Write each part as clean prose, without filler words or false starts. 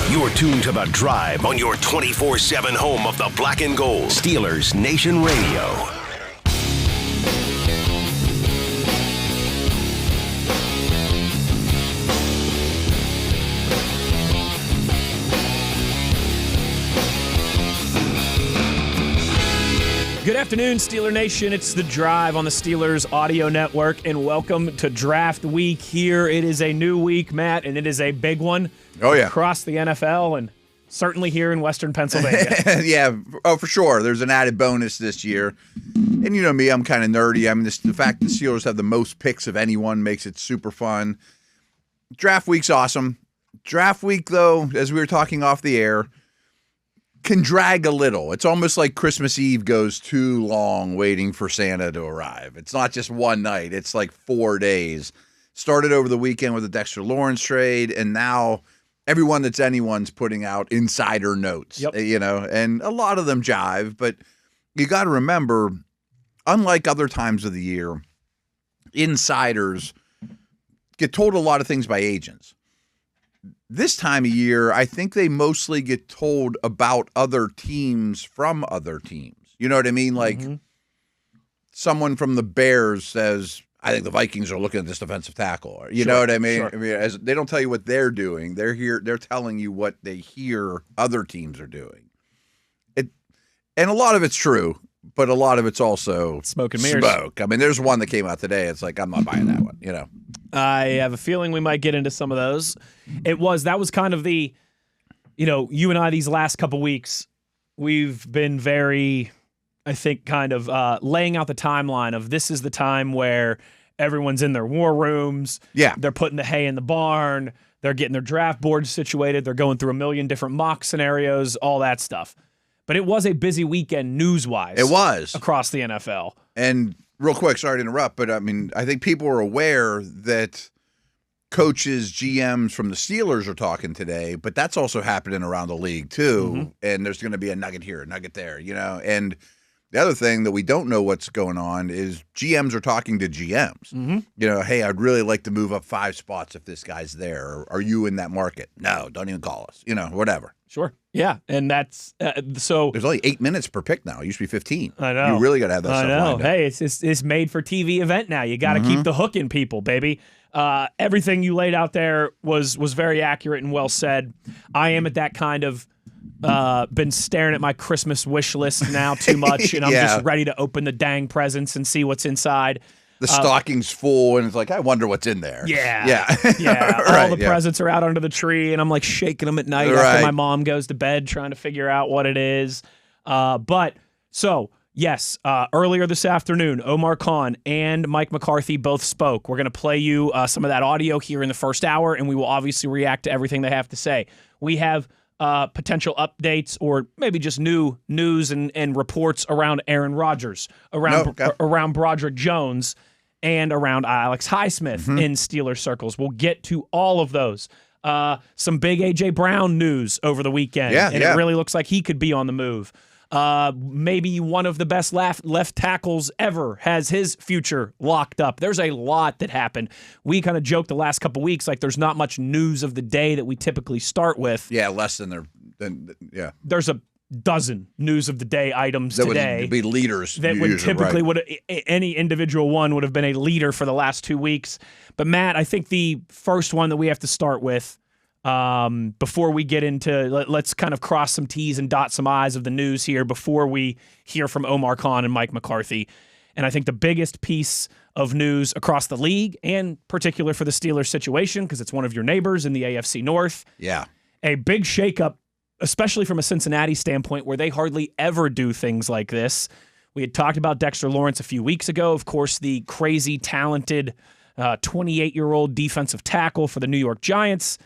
You're tuned to The Drive on your 24/7 home of the Black and Gold. Steelers Nation Radio. Good afternoon, Steeler Nation. It's The Drive on the Steelers Audio Network, and welcome to Draft Week here. It is a new week, Matt, and it is a big one across the NFL and certainly here in Western Pennsylvania. Yeah, for sure. There's an added bonus this year. And you know me, I'm kind of nerdy. I mean, the fact the Steelers have the most picks of anyone makes it super fun. Draft Week's awesome. Draft Week, though, as we were talking off the air, can drag a little. It's almost like Christmas Eve goes too long waiting for Santa to arrive. It's not just one night. It's like 4 days. Started over the weekend with the Dexter Lawrence trade, and now everyone that's anyone's putting out insider notes, you know, and a lot of them jive, but you got to remember, unlike other times of the year, insiders get told a lot of things by agents. This time of year, I think they mostly get told about other teams from other teams. You know what I mean? Like someone from the Bears says, I think the Vikings are looking at this defensive tackle. You know what I mean? Sure. I mean, they don't tell you what they're doing. They're telling you what they hear other teams are doing. And a lot of it's true, but a lot of it's also smoke and mirrors. I mean, there's one that came out today. It's like, I'm not buying that one, you know. I have a feeling we might get into some of those. That was kind of the, you know, you and I these last couple weeks, we've been very, I think, kind of laying out the timeline of this is the time where everyone's in their war rooms. Yeah. They're putting the hay in the barn. They're getting their draft boards situated. They're going through a million different mock scenarios, all that stuff. But it was a busy weekend news-wise. It was. Across the NFL. And real quick, sorry to interrupt, but I mean, I think people are aware that coaches, GMs from the Steelers are talking today, but that's also happening around the league too. And there's going to be a nugget here, a nugget there, you know. And the other thing that we don't know what's going on is GMs are talking to GMs. You know, hey, I'd really like to move up 5 spots if this guy's there. Or, are you in that market? No, don't even call us. You know, whatever. Sure. Yeah, and that's so. There's only 8 minutes per pick now. It used to be 15. I know. You really got to have that stuff lined up. Hey, it's made for TV event now. You got to keep the hook in people, baby. Everything you laid out there was very accurate and well said. I am at that kind of been staring at my Christmas wish list now too much, and I'm just ready to open the dang presents and see what's inside. The stocking's full, and it's like, I wonder what's in there. Yeah. All the presents are out under the tree, and I'm like shaking them at night after my mom goes to bed, trying to figure out what it is. Yes, earlier this afternoon, Omar Khan and Mike McCarthy both spoke. We're going to play you some of that audio here in the first hour, and we will obviously react to everything they have to say. We have potential updates or maybe just new news and reports around Aaron Rodgers, around Broderick Jones, and around Alex Highsmith in Steelers circles. We'll get to all of those. Some big A.J. Brown news over the weekend, it really looks like he could be on the move. Maybe one of the best left tackles ever has his future locked up. There's a lot that happened. We kind of joked the last couple weeks like there's not much news of the day that we typically start with. Yeah, less than There's a dozen news of the day items that today. Would be leaders. That would typically any individual one would have been a leader for the last 2 weeks. But Matt, I think the first one that we have to start with before we get into, let's kind of cross some T's and dot some I's of the news here before we hear from Omar Khan and Mike McCarthy. And I think the biggest piece of news across the league, and particular for the Steelers situation, because it's one of your neighbors in the AFC North. Yeah. A big shakeup, especially from a Cincinnati standpoint, where they hardly ever do things like this. We had talked about Dexter Lawrence a few weeks ago. Of course, the crazy, talented 28-year-old defensive tackle for the New York Giants.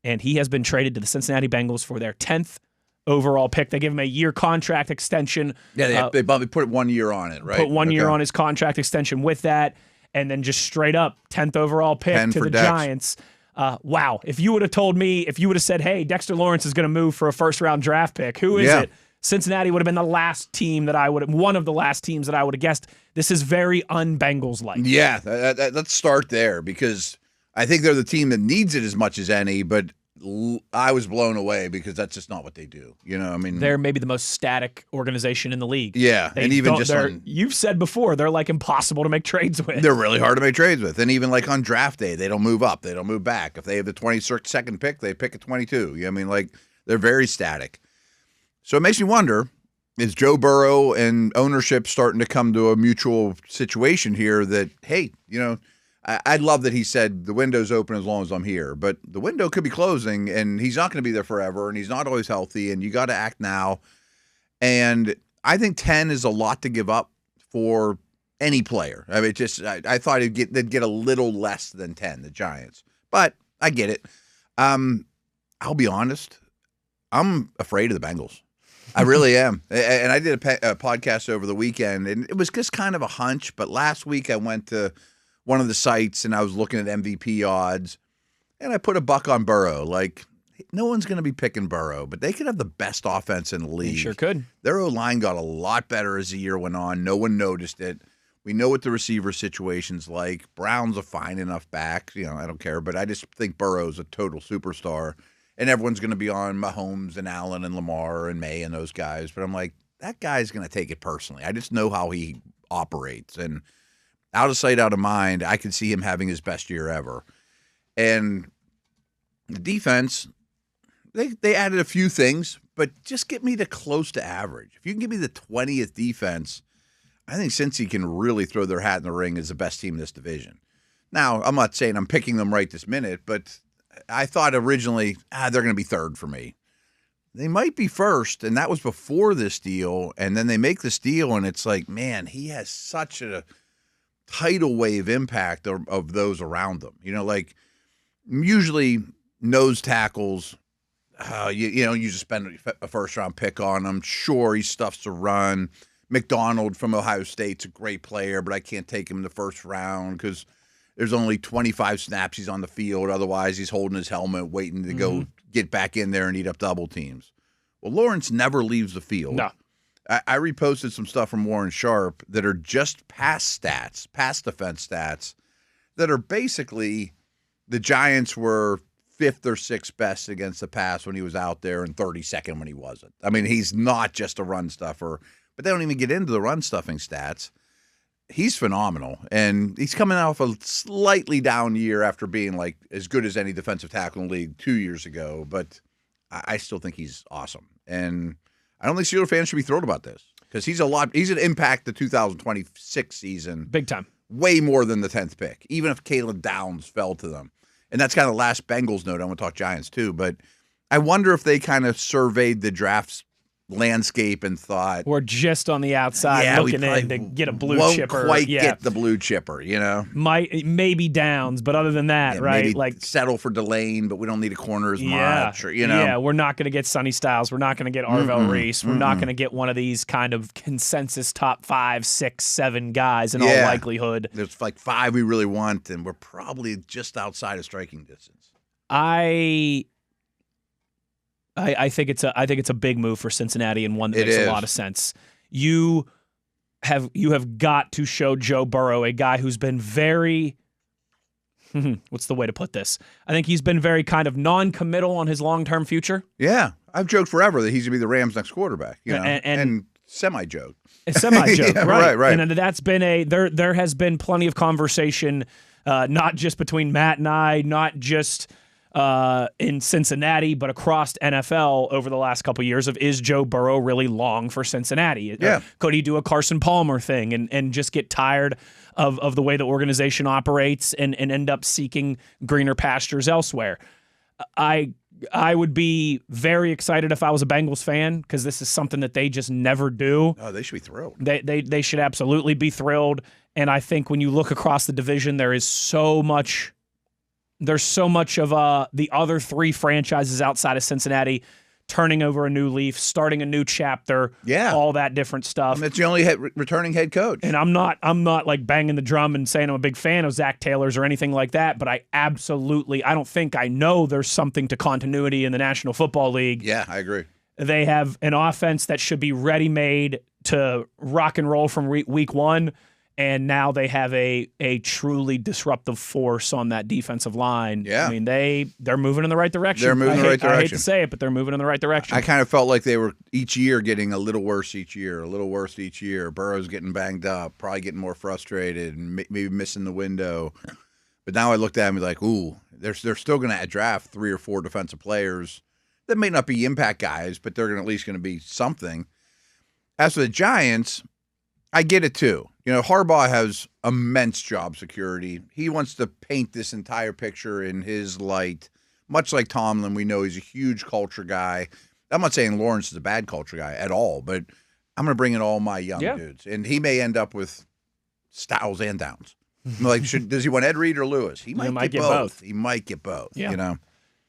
And he has been traded to the Cincinnati Bengals for their 10th overall pick. They give him a year contract extension. Yeah, they put 1 year on it, right? Put 1 year on his contract extension with that. And then just straight up 10th overall pick to the Giants. Wow. If you would have told me, if you would have said, hey, Dexter Lawrence is going to move for a first-round draft pick, who is it? Cincinnati would have been the last team that one of the last teams that I would have guessed. This is very un-Bengals-like. Yeah, let's start there because I think they're the team that needs it as much as any, but I was blown away because that's just not what they do. I mean, they're maybe the most static organization in the league. Yeah, and even just you've said before, they're like impossible to make trades with. They're really hard to make trades with, and even like on draft day, they don't move up, they don't move back. If they have the 22nd pick, they pick at 22. I mean, like they're very static. So it makes me wonder: is Joe Burrow and ownership starting to come to a mutual situation here? That hey, I love that he said the window's open as long as I'm here, but the window could be closing, and he's not going to be there forever, and he's not always healthy, and you got to act now. And I think 10 is a lot to give up for any player. I mean, I thought they'd get a little less than 10, the Giants, but I get it. I'll be honest, I'm afraid of the Bengals. I really am. And I did a podcast over the weekend, and it was just kind of a hunch, but last week I went to one of the sites and I was looking at MVP odds, and I put $1 on Burrow. Like, no one's going to be picking Burrow, but they could have the best offense in the league. They sure could. Their O-line got a lot better as the year went on. No one noticed it. We know what the receiver situation's like. Brown's a fine enough back. I don't care, but I just think Burrow's a total superstar, and everyone's going to be on Mahomes and Allen and Lamar and May and those guys. But I'm like, that guy's going to take it personally. I just know how he operates, and out of sight, out of mind, I could see him having his best year ever. And the defense, they added a few things, but just get me to close to average. If you can give me the 20th defense, I think Cincy can really throw their hat in the ring as the best team in this division. Now, I'm not saying I'm picking them right this minute, but I thought originally, they're going to be third for me. They might be first, and that was before this deal, and then they make this deal, and it's like, man, he has such a tidal wave impact of those around them. Like usually nose tackles, you just spend a first-round pick on him. Sure, he stuffs the run. McDonald from Ohio State's a great player, but I can't take him in the first round because there's only 25 snaps he's on the field. Otherwise, he's holding his helmet, waiting to go get back in there and eat up double teams. Well, Lawrence never leaves the field. No. I reposted some stuff from Warren Sharp that are just pass stats, pass defense stats, that are basically the Giants were 5th or 6th best against the pass when he was out there and 32nd when he wasn't. I mean, he's not just a run stuffer, but they don't even get into the run stuffing stats. He's phenomenal, and he's coming off a slightly down year after being like as good as any defensive tackle in the league 2 years ago, but I still think he's awesome. And I don't think Steelers fans should be thrilled about this because he's an impact the 2026 season. Big time. Way more than the 10th pick, even if Caleb Downs fell to them. And that's kind of the last Bengals note. I'm going to talk Giants too, but I wonder if they kind of surveyed the draft's landscape and thought we're just on the outside looking in to get a blue chipper. Won't quite get the blue chipper, Maybe Downs, but other than that, right? Maybe like settle for Delane, but we don't need a corner as much. Or, Yeah, we're not going to get Sonny Styles. We're not going to get Arvell Reese. We're not going to get one of these kind of consensus top 5, 6, 7 guys in all likelihood. There's like 5 we really want, and we're probably just outside of striking distance. I think it's a big move for Cincinnati and one that makes a lot of sense. You have got to show Joe Burrow, a guy who's been very what's the way to put this? I think he's been very kind of non-committal on his long-term future. Yeah, I've joked forever that he's going to be the Rams' next quarterback, and semi-joke. A semi-joke, yeah, right. And that's been there has been plenty of conversation, not just between Matt and I, not just in Cincinnati, but across NFL over the last couple of years of, is Joe Burrow really long for Cincinnati? Yeah. Could he do a Carson Palmer thing and just get tired of the way the organization operates and end up seeking greener pastures elsewhere? I would be very excited if I was a Bengals fan because this is something that they just never do. Oh, they should be thrilled. They should absolutely be thrilled. And I think when you look across the division, there's so much of the other 3 franchises outside of Cincinnati turning over a new leaf, starting a new chapter, all that different stuff. And it's the only returning head coach. And I'm not like banging the drum and saying I'm a big fan of Zach Taylor's or anything like that, but I know there's something to continuity in the National Football League. Yeah, I agree. They have an offense that should be ready-made to rock and roll from week 1. and now they have a truly disruptive force on that defensive line. Yeah. I mean, they're moving in the right direction. They're moving in the right direction. I hate to say it, but they're moving in the right direction. I kind of felt like they were each year getting a little worse each year, a little worse each year. Burrow's getting banged up, probably getting more frustrated, and maybe missing the window. But now I looked at him and like, ooh, they're still going to draft 3 or 4 defensive players that may not be impact guys, but they're at least going to be something. As for the Giants, I get it too. You know, Harbaugh has immense job security. He wants to paint this entire picture in his light, much like Tomlin. We know he's a huge culture guy. I'm not saying Lawrence is a bad culture guy at all, but I'm going to bring in all my young dudes. And he may end up with Styles and Downs. Like, does he want Ed Reed or Lewis? He might get both. He might get both, you know.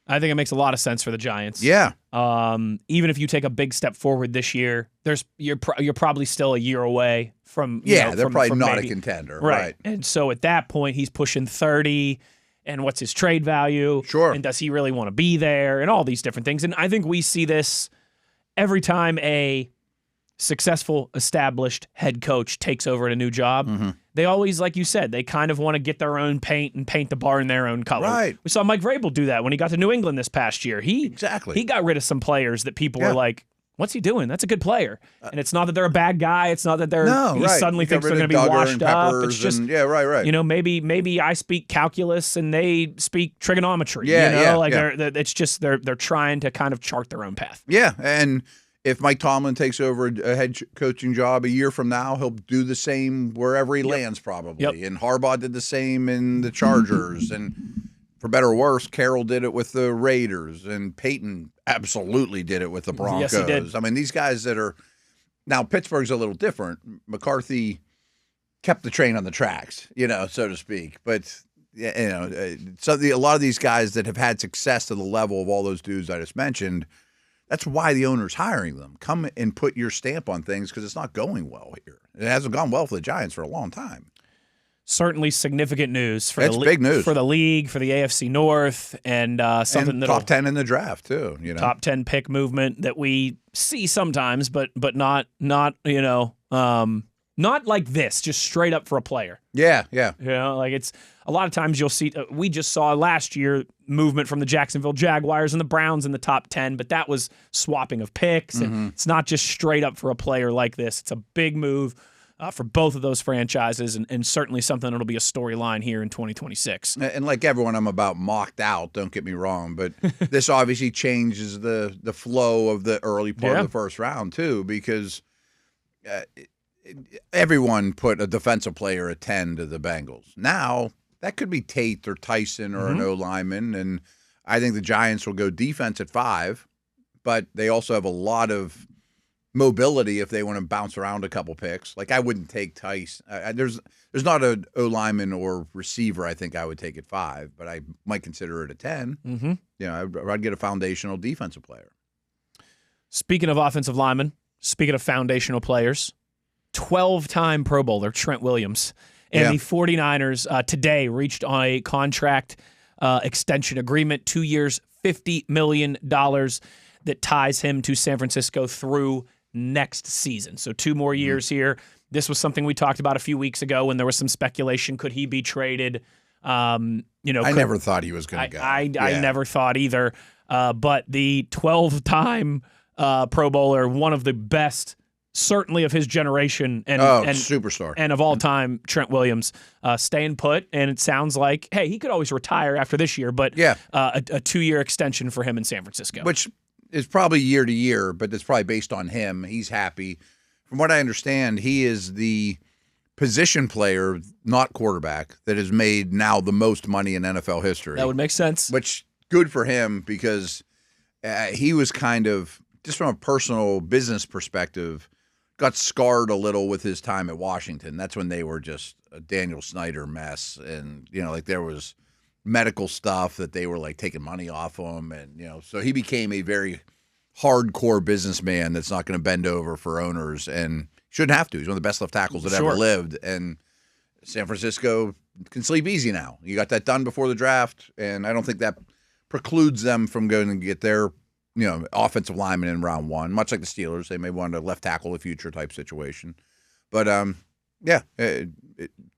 I think it makes a lot of sense for the Giants. Yeah. Even if you take a big step forward this year, you're probably still a year away from they're from probably not maybe, a contender, right? And so at that point, he's pushing 30. And what's his trade value? Sure. And does he really want to be there? And all these different things. And I think we see this every time a successful, established head coach takes over at a new job. Mm-hmm. They always, like you said, they kind of want to get their own paint and paint the bar in their own color. Right. We saw Mike Vrabel do that when he got to New England this past year. He got rid of some players that people were like, what's he doing? That's a good player. And it's not that they're a bad guy. It's not that he suddenly thinks they're going to be washed up. It's just, you know, maybe I speak calculus and they speak trigonometry. It's just they're trying to kind of chart their own path. Yeah, and if Mike Tomlin takes over a head coaching job a year from now, he'll do the same wherever he lands probably. Yep. And Harbaugh did the same in the Chargers. And for better or worse, Carroll did it with the Raiders. And Peyton absolutely did it with the Broncos. Yes, he did. I mean, these guys that are – now Pittsburgh's a little different. McCarthy kept the train on the tracks, so to speak. But – a lot of these guys that have had success to the level of all those dudes I just mentioned – that's why the owner's hiring them. Come and put your stamp on things because it's not going well here. It hasn't gone well for the Giants for a long time. Certainly significant news for big news for the league, for the AFC North, and something that top 10 in the draft too. Top 10 pick movement that we see sometimes, but not not like this, just straight up for a player. Yeah. Like it's a lot of times you'll see. We just saw last year movement from the Jacksonville Jaguars and the Browns in the top 10, but that was swapping of picks. And it's not just straight up for a player like this. It's a big move for both of those franchises, and certainly something that'll be a storyline here in 2026. And like everyone, I'm about mocked out. Don't get me wrong, but this obviously changes the flow of the early part of the first round too, because. Everyone put a defensive player at 10 to the Bengals. Now, that could be Tate or Tyson or an O-lineman, and I think the Giants will go defense at 5, but they also have a lot of mobility if they want to bounce around a couple picks. Like, I wouldn't take Tyson. There's not an O-lineman or receiver I think I would take at 5, but I might consider it a 10. I'd get a foundational defensive player. Speaking of offensive linemen, speaking of foundational players, 12-time Pro Bowler Trent Williams and the 49ers today reached on a contract extension agreement, 2 years, $50 million that ties him to San Francisco through next season. So 2 more years here. This was something we talked about a few weeks ago when there was some speculation. Could he be traded? I never thought he was going to go. I never thought either. But the 12-time Pro Bowler, one of the best certainly of his generation and superstar and of all time, Trent Williams staying put, and it sounds like he could always retire after this year, but a 2-year extension for him in San Francisco, which is probably year to year, but it's probably based on him. He's happy. From what I understand, he is the position player, not quarterback, that has made now the most money in NFL history. That would make sense. Which good for him because he was kind of just from a personal business perspective. Got scarred a little with his time at Washington. That's when they were just a Daniel Snyder mess. And, there was medical stuff that they were like taking money off him. And, so he became a very hardcore businessman that's not going to bend over for owners and shouldn't have to. He's one of the best left tackles that ever lived. And San Francisco can sleep easy now. You got that done before the draft. And I don't think that precludes them from going to get their offensive lineman in round 1, much like the Steelers. They may want a left tackle the future type situation. But Yeah, it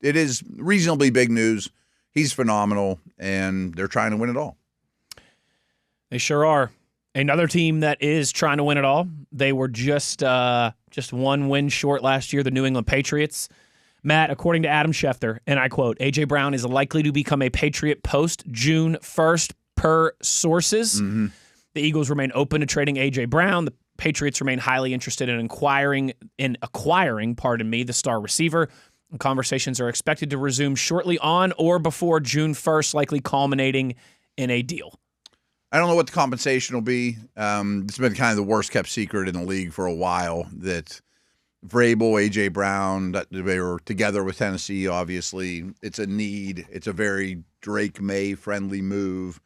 is reasonably big news. He's phenomenal, and they're trying to win it all. They sure are. Another team that is trying to win it all. They were just one win short last year, the New England Patriots. Matt, according to Adam Schefter, and I quote, A.J. Brown is likely to become a Patriot post June 1st per sources. Mm-hmm. The Eagles remain open to trading A.J. Brown. The Patriots remain highly interested in acquiring, the star receiver. And conversations are expected to resume shortly on or before June 1st, likely culminating in a deal. I don't know what the compensation will be. It's been kind of the worst kept secret in the league for a while that Vrabel, A.J. Brown, that they were together with Tennessee, obviously. It's a need. It's a very Drake May friendly move.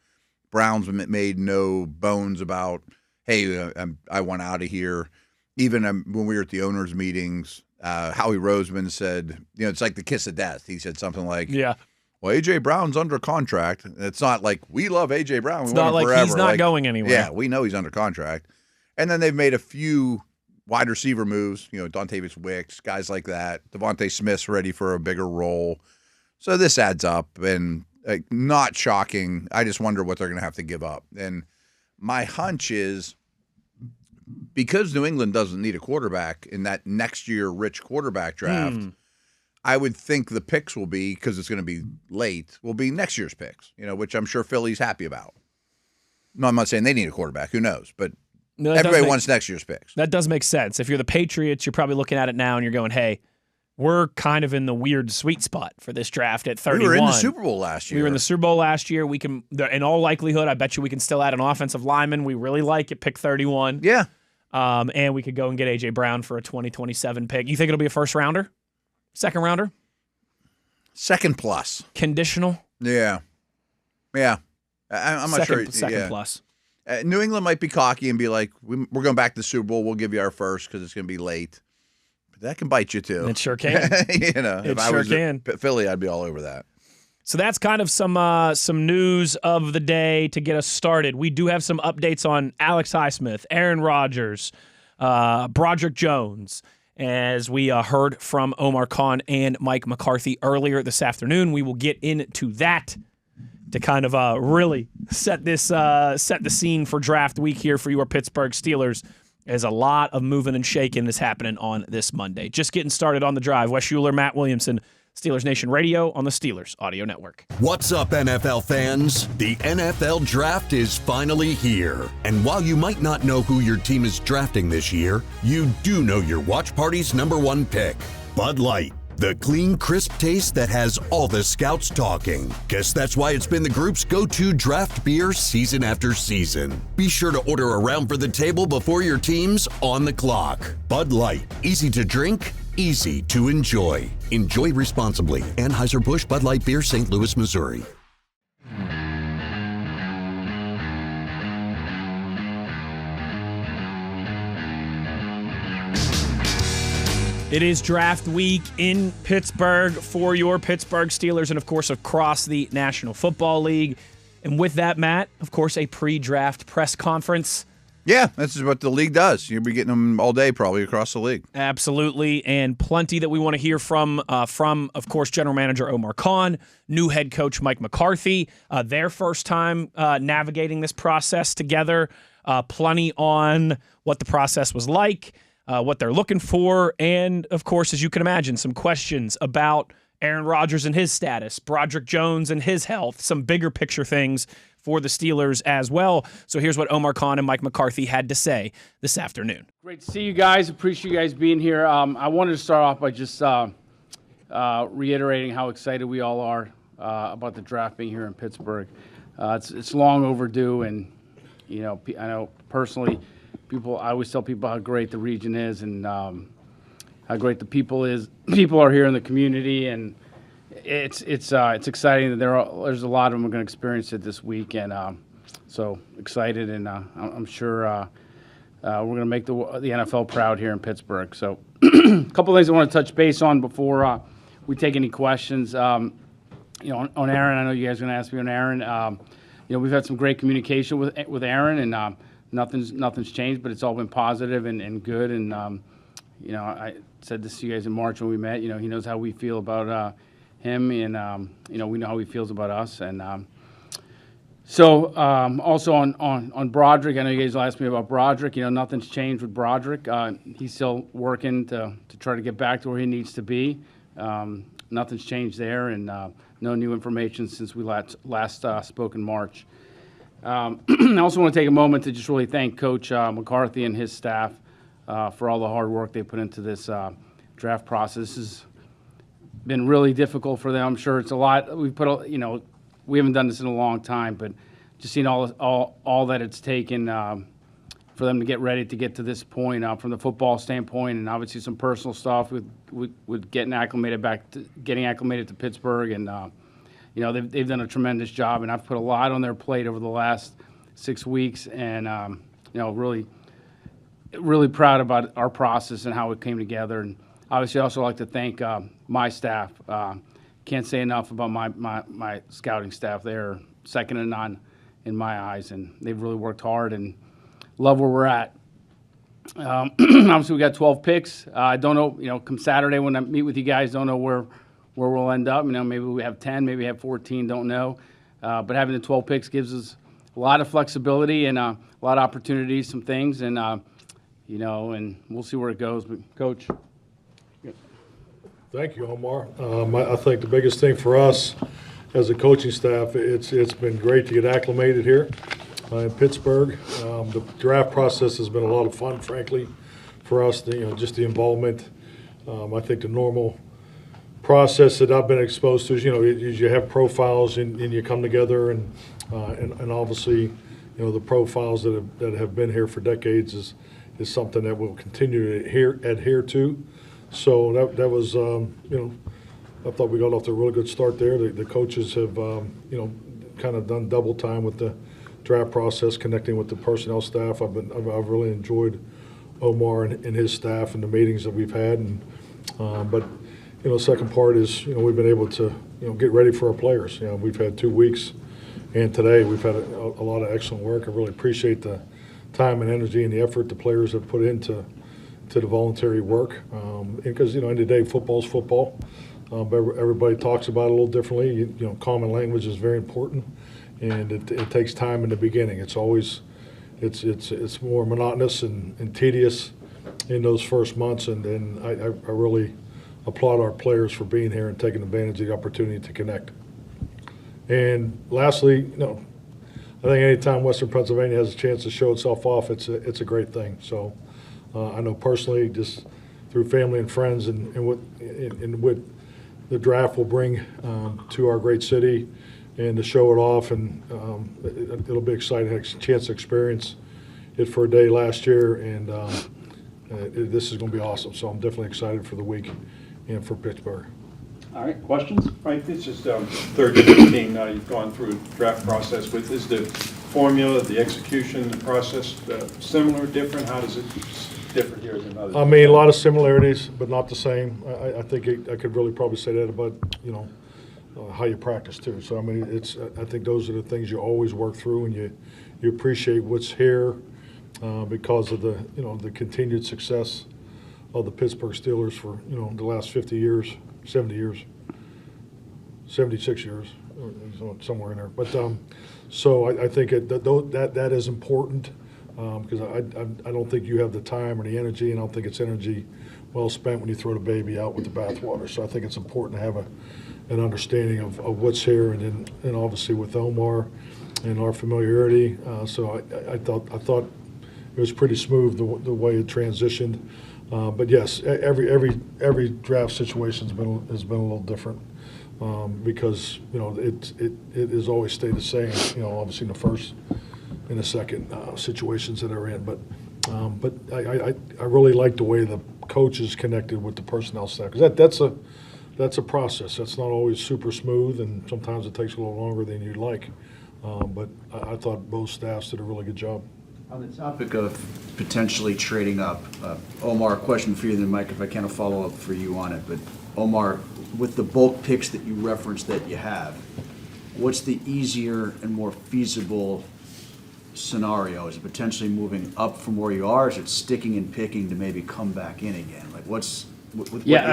Brown's made no bones about, hey, I want out of here. Even when we were at the owners' meetings, Howie Roseman said, it's like the kiss of death. He said something like, yeah. Well, A.J. Brown's under contract. It's not like we love A.J. Brown. It's not like he's not going anywhere. Yeah, we know he's under contract. And then they've made a few wide receiver moves, Dontavius Wicks, guys like that. Devontae Smith's ready for a bigger role. So this adds up, and not shocking. I just wonder what they're going to have to give up. And my hunch is because New England doesn't need a quarterback in that next year rich quarterback draft, I would think the picks will be, because it's going to be late, will be next year's picks, which I'm sure Philly's happy about. No, I'm not saying they need a quarterback. Who knows? But no, everybody wants next year's picks. That does make sense. If you're the Patriots, you're probably looking at it now and you're going, hey, we're kind of in the weird sweet spot for this draft at 31. We were in the Super Bowl last year. We were in the Super Bowl last year. We can, in all likelihood, I bet you we can still add an offensive lineman we really like at pick 31. Yeah. And we could go and get A.J. Brown for a 2027 pick. You think it'll be a first rounder? Second rounder? Second plus. Conditional? Yeah. Yeah. I'm not sure. Second plus. New England might be cocky and be like, we're going back to the Super Bowl. We'll give you our first because it's going to be late. But that can bite you, too. It sure can. If I was at Philly, I'd be all over that. So that's kind of some news of the day to get us started. We do have some updates on Alex Highsmith, Aaron Rodgers, Broderick Jones. As we heard from Omar Khan and Mike McCarthy earlier this afternoon, we will get into that to kind of really set the scene for draft week here for your Pittsburgh Steelers. As a lot of moving and shaking is happening on this Monday. Just getting started on the drive. Wes Uhler, Matt Williamson, Steelers Nation Radio on the Steelers Audio Network. What's up, NFL fans? The NFL Draft is finally here. And while you might not know who your team is drafting this year, you do know your watch party's number one pick, Bud Light. The clean, crisp taste that has all the scouts talking. Guess that's why it's been the group's go-to draft beer season after season. Be sure to order a round for the table before your team's on the clock. Bud Light. Easy to drink, easy to enjoy. Enjoy responsibly. Anheuser-Busch Bud Light Beer, St. Louis, Missouri. It is draft week in Pittsburgh for your Pittsburgh Steelers and, of course, across the National Football League. And with that, Matt, of course, a pre-draft press conference. Yeah, this is what the league does. You'll be getting them all day probably across the league. Absolutely, and plenty that we want to hear from, of course, General Manager Omar Khan, new head coach Mike McCarthy, their first time navigating this process together, plenty on what the process was like, what they're looking for, and, of course, as you can imagine, some questions about Aaron Rodgers and his status, Broderick Jones and his health, some bigger picture things for the Steelers as well. So here's what Omar Khan and Mike McCarthy had to say this afternoon. Great to see you guys. Appreciate you guys being here. I wanted to start off by just reiterating how excited we all are about the draft being here in Pittsburgh. It's long overdue, and I know personally, I always tell people how great the region is and how great the people are here in the community, and it's exciting that there's a lot of them are going to experience it this week, and so excited, and I'm sure we're going to make the NFL proud here in Pittsburgh. So a couple of things I want to touch base on before we take any questions. On Aaron, I know you guys are going to ask me on Aaron. We've had some great communication with Aaron, and nothing's changed, but it's all been positive and good, and I said this to you guys in March when we met. He knows how we feel about him, and we know how he feels about us. And also on Broderick, I know you guys will ask me about Broderick. Nothing's changed with Broderick. He's still working to try to get back to where he needs to be. Nothing's changed there, and no new information since we last spoke in March. I also want to take a moment to just really thank Coach McCarthy and his staff for all the hard work they put into this draft process. This has been really difficult for them. I'm sure it's a lot. We haven't done this in a long time, but just seeing all that it's taken for them to get ready to get to this point from the football standpoint, and obviously some personal stuff with getting acclimated to Pittsburgh, and they've done a tremendous job, and I've put a lot on their plate over the last 6 weeks, and really proud about our process and how it came together. And obviously, I also like to thank my staff. Can't say enough about my scouting staff. They're second to none in my eyes, and they've really worked hard and love where we're at. Obviously, we got 12 picks. I don't know, come Saturday when I meet with you guys, don't know where we'll end up. Maybe we have 10, maybe we have 14, don't know. But having the 12 picks gives us a lot of flexibility and a lot of opportunities, some things, and and we'll see where it goes. But Coach. Thank you, Omar. I think the biggest thing for us as a coaching staff, it's been great to get acclimated here in Pittsburgh. The draft process has been a lot of fun, frankly, for us. Just the involvement. I think the normal process that I've been exposed to is, you have profiles and you come together, and obviously, the profiles that have been here for decades is something that we'll continue to adhere to. So that was, I thought we got off to a really good start there. The coaches have, kind of done double time with the draft process, connecting with the personnel staff. I've really enjoyed Omar and his staff and the meetings that we've had. And but the second part is, we've been able to, get ready for our players. We've had 2 weeks, and today we've had a lot of excellent work. I really appreciate the time and energy and the effort the players have put into the voluntary work, because end of the day, football's football. But everybody talks about it a little differently. Common language is very important, and it takes time in the beginning. It's always it's more monotonous and tedious in those first months, and then I really applaud our players for being here and taking advantage of the opportunity to connect. And lastly, I think anytime Western Pennsylvania has a chance to show itself off, it's a great thing. So. I know personally, just through family and friends, and what the draft will bring to our great city, and to show it off, and it'll be exciting. A chance to experience it for a day last year, and this is going to be awesome. So I'm definitely excited for the week and for Pittsburgh. All right, questions? Right, this is third team now you've gone through a draft process with. Is the formula, the execution, the process similar, different? How does it differ here than others? I mean, a lot of similarities, but not the same. I think I could really probably say that about, how you practice too. So, I mean, I think those are the things you always work through, and you appreciate what's here because of the continued success of the Pittsburgh Steelers for, the last 50 years, 70 years, 76 years, somewhere in there. But so I think that is important. Because I don't think you have the time or the energy, and I don't think it's energy well spent when you throw the baby out with the bathwater. So I think it's important to have an understanding of what's here, and obviously with Omar and our familiarity. So I thought it was pretty smooth the way it transitioned. But yes, every draft situation has been a little different because it has always stayed the same. Obviously in the first. In the second situations that are in, but I really like the way the coaches connected with the personnel staff, because that's a process. That's not always super smooth, and sometimes it takes a little longer than you'd like. But I thought both staffs did a really good job. On the topic of potentially trading up, Omar, a question for you, then Mike, if I can, a follow-up for you on it. But Omar, with the bulk picks that you referenced that you have, what's the easier and more feasible scenario? Is it potentially moving up from where you are, or is it sticking and picking to maybe come back in again? Like, what Yeah, you got?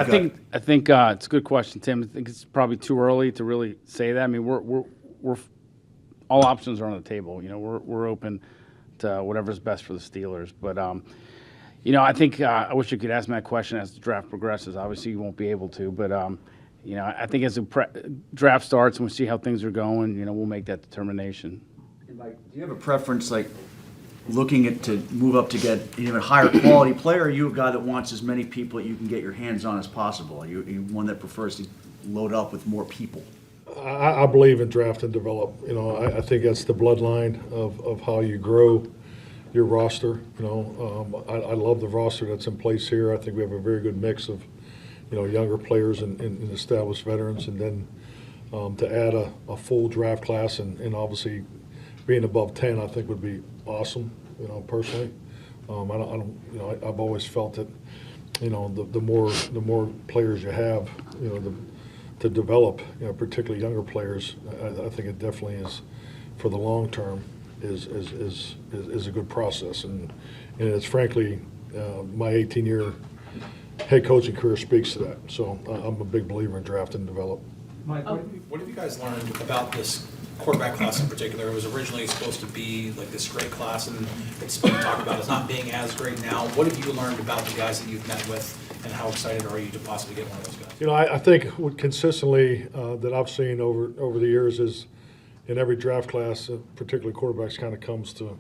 I think it's a good question, Tim. I think it's probably too early to really say that. I mean, we're all options are on the table. You know, we're open to whatever's best for the Steelers. But you know, I think I wish you could ask me that question as the draft progresses. Obviously, you won't be able to. But you know, I think as the draft starts and we see how things are going, you know, we'll make that determination. And Mike, do you have a preference, like looking at to move up to get an even higher quality player? Or are you a guy that wants as many people that you can get your hands on as possible? Are you one that prefers to load up with more people? I believe in draft and develop. You know, I think that's the bloodline of how you grow your roster. You know, I love the roster that's in place here. I think we have a very good mix of, you know, younger players and established veterans, and then to add a full draft class and obviously being above 10, I think would be awesome. You know, personally, I don't. You know, I've always felt that, you know, the more players you have, you know, to develop, you know, particularly younger players, I think it definitely is, for the long term, is a good process, and it's frankly my 18-year head coaching career speaks to that. So I'm a big believer in draft and develop. Mike, what have you guys learned about this quarterback class in particular? It was originally supposed to be like this great class, and it's been talked about as not being as great now. What have you learned about the guys that you've met with, and how excited are you to possibly get one of those guys? You know, I think what consistently that I've seen over the years is in every draft class, particularly quarterbacks, kind of comes to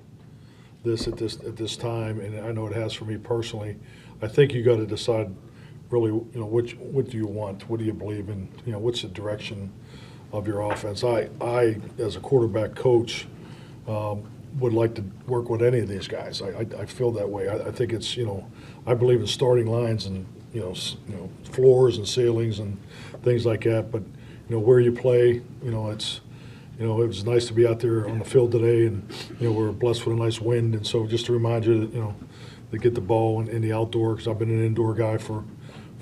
this at this time, and I know it has for me personally. I think you got to decide really, you know, what do you want, what do you believe in, you know, what's the direction of your offense. I as a quarterback coach would like to work with any of these guys. I feel that way. I think it's, you know, I believe in starting lines and you know floors and ceilings and things like that. But you know, where you play, you know, it's, you know, it was nice to be out there on the field today, and you know, we're blessed with a nice wind, and so just to remind you that, you know, to get the ball in the outdoor, because I've been an indoor guy for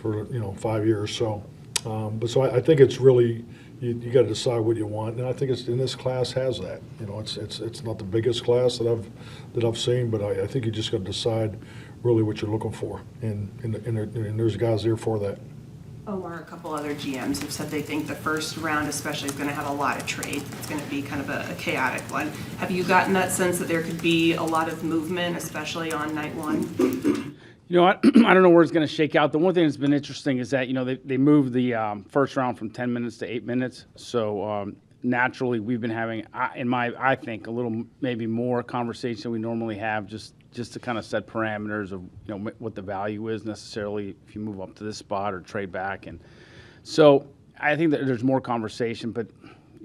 you know 5 years. So, but so I think it's really, you got to decide what you want, and I think it's in this class has that. You know, it's not the biggest class that I've seen, but I think you just got to decide really what you're looking for, and there's guys there for that. Omar, a couple other GMs have said they think the first round especially is going to have a lot of trade. It's going to be kind of a chaotic one. Have you gotten that sense that there could be a lot of movement, especially on night one? You know, I don't know where it's going to shake out. The one thing that's been interesting is that, you know, they moved the first round from 10 minutes to 8 minutes. So naturally, we've been having, I think, a little maybe more conversation than we normally have, just to kind of set parameters of, you know, what the value is necessarily if you move up to this spot or trade back. And so I think that there's more conversation, but,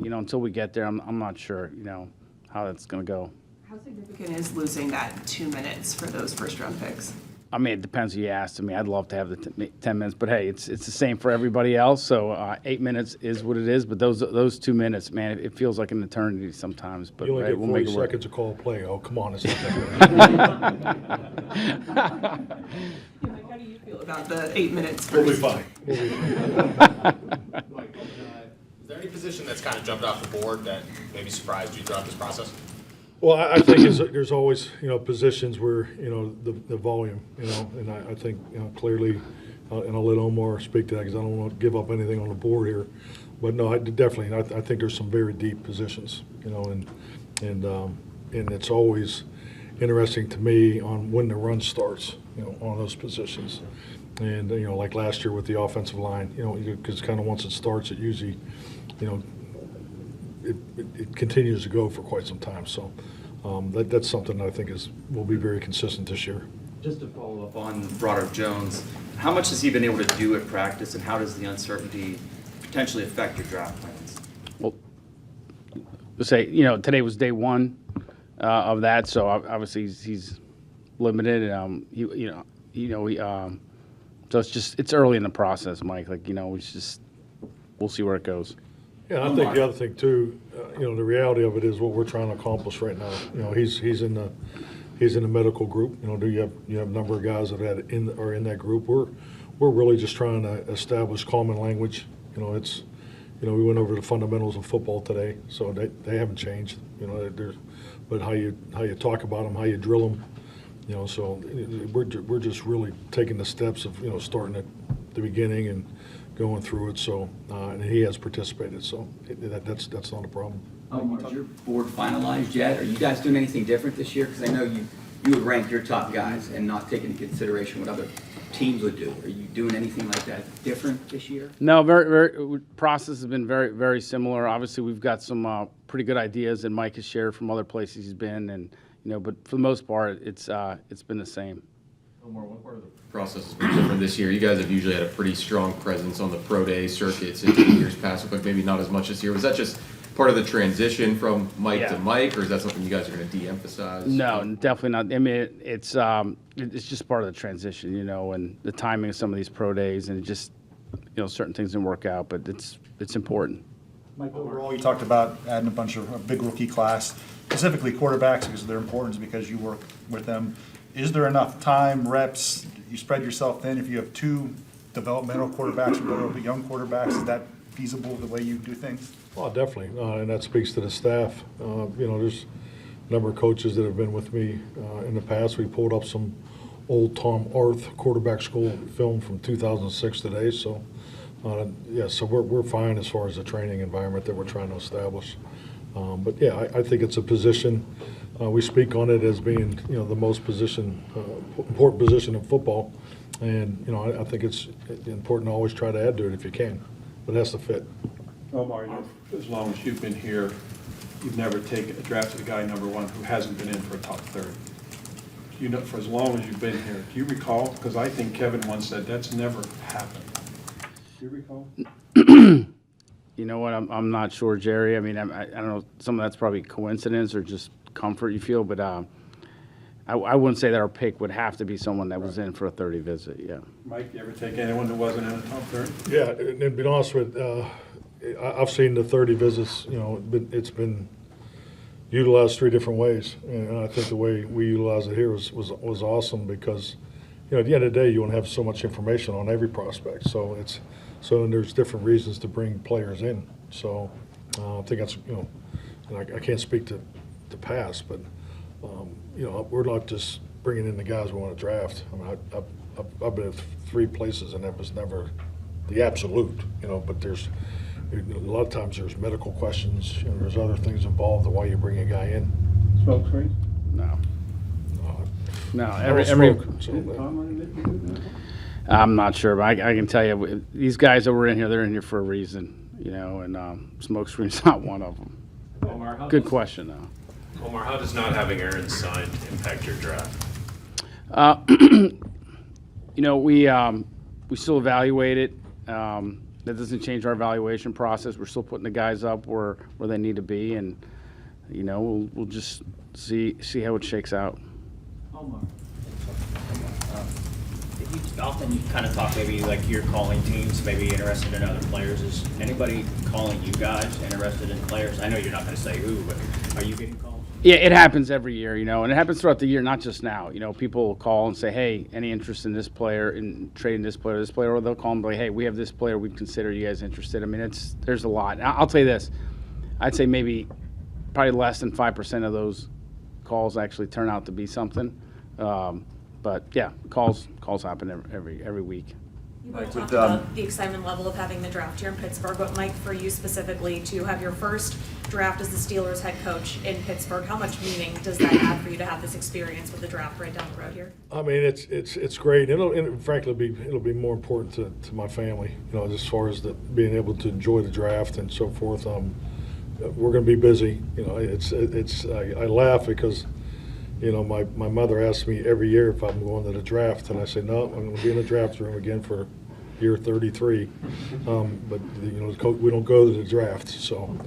you know, until we get there, I'm not sure, you know, how that's going to go. How significant is losing that 2 minutes for those first round picks? I mean, it depends who you ask. I mean, I'd love to have the 10 minutes, but hey, it's the same for everybody else. So 8 minutes is what it is. But those 2 minutes, man, it feels like an eternity sometimes. But You only get we'll 40 make it work. seconds to call a play. Oh, come on, it's not that bad. How do you feel about the 8 minutes We'll be first? fine. We'll be fine. Mike, is there any position that's kind of jumped off the board that maybe surprised you throughout this process? Well, I think there's always, you know, positions where, you know, the volume, you know, and I think, you know, clearly, and I'll let Omar speak to that because I don't want to give up anything on the board here. But no, I definitely, I think there's some very deep positions, you know, and it's always interesting to me on when the run starts, you know, on those positions. And, you know, like last year with the offensive line, you know, because kind of once it starts, it usually, you know, it continues to go for quite some time. So that's something I think will be very consistent this year. Just to follow up on Broderick Jones, how much has he been able to do at practice, and how does the uncertainty potentially affect your draft plans? Well, let's say, you know, today was day one of that, so obviously he's limited. So it's early in the process, Mike. Like, you know, we'll see where it goes. Yeah, I think the other thing too, you know, the reality of it is what we're trying to accomplish right now. You know, he's in the medical group. You know, you have a number of guys that are in that group. We're really just trying to establish common language. You know, it's, we went over the fundamentals of football today, so they haven't changed. But how you talk about them, how you drill them, so we're just really taking the steps of starting at the beginning and going through it. So and he has participated, so that's not a problem. Is your board finalized yet? Are you guys doing anything different this year? Because I know you would rank your top guys and not take into consideration what other teams would do. Are you doing anything like that different this year? No, very process has been very, very similar. Obviously, we've got some pretty good ideas that Mike has shared from other places he's been, and but for the most part, it's been the same. Omar, one part of the process has been different this year. You guys have usually had a pretty strong presence on the pro day circuits in years past, but maybe not as much this year. Was that just part of the transition from Mike to Mike, or is that something you guys are going to de-emphasize? No, definitely not. I mean, it's just part of the transition, and the timing of some of these pro days, and it just, certain things didn't work out, but it's important. Mike, overall, you talked about adding a big rookie class, specifically quarterbacks, because of their importance, because you work with them. Is there enough time, reps? You spread yourself thin. If you have two developmental quarterbacks or young quarterbacks, is that feasible the way you do things? Well, definitely, and that speaks to the staff. There's a number of coaches that have been with me in the past. We pulled up some old Tom Arth quarterback school film from 2006 today. So, so we're fine as far as the training environment that we're trying to establish. But yeah, I think it's a position. We speak on it as being the most important position in football, and I think it's important to always try to add to it if you can, but it has to fit. Omar, as long as you've been here, you've never drafted a guy number one who hasn't been in for a top 30. For as long as you've been here, do you recall? Because I think Kevin once said that's never happened. Do you recall? You know what? I'm not sure, Jerry. I mean, I don't know. Some of that's probably coincidence or just comfort you feel, but I wouldn't say that our pick would have to be someone that was in for a 30 visit. Yeah. Mike, you ever take anyone that wasn't in the top 30? Yeah, and to be honest with, I've seen the 30 visits. It's been utilized three different ways, and I think the way we utilized it here was awesome because, at the end of the day, you want to have so much information on every prospect. So and there's different reasons to bring players in. So I think that's I can't speak to the past, but we're not just bringing in the guys we want to draft. I mean, I've been at three places, and that was never the absolute. But there's a lot of times there's medical questions. There's other things involved in why you bring a guy in. Smoke screen? No. No. I'm not sure, but I can tell you, these guys that were in here, they're in here for a reason, and smoke screen's not one of them. Omar, Good question, though. Omar, how does not having Aaron signed impact your draft? We still evaluate it. That doesn't change our evaluation process. We're still putting the guys up where they need to be, and we'll just see how it shakes out. Omar, often you kind of talk maybe like you're calling teams maybe interested in other players. Is anybody calling you guys interested in players? I know you're not going to say who, but are you getting calls? Yeah, it happens every year, and it happens throughout the year, not just now. People will call and say, hey, any interest in this player, in trading this player, or they'll call and be like, hey, we have this player, we'd consider you guys interested. I mean, there's a lot. I'll tell you this, I'd say probably less than 5% of those calls actually turn out to be something. But yeah, calls happen every week. You talked about the excitement level of having the draft here in Pittsburgh, but Mike, for you specifically, to have your first draft as the Steelers head coach in Pittsburgh, how much meaning does that have for you to have this experience with the draft right down the road here? I mean, it's great. Frankly, it'll be more important to my family, as far as being able to enjoy the draft and so forth. We're going to be busy. I laugh because my mother asks me every year if I'm going to the draft, and I say, no, I'm going to be in the draft room again for year 33. But we don't go to the draft. So,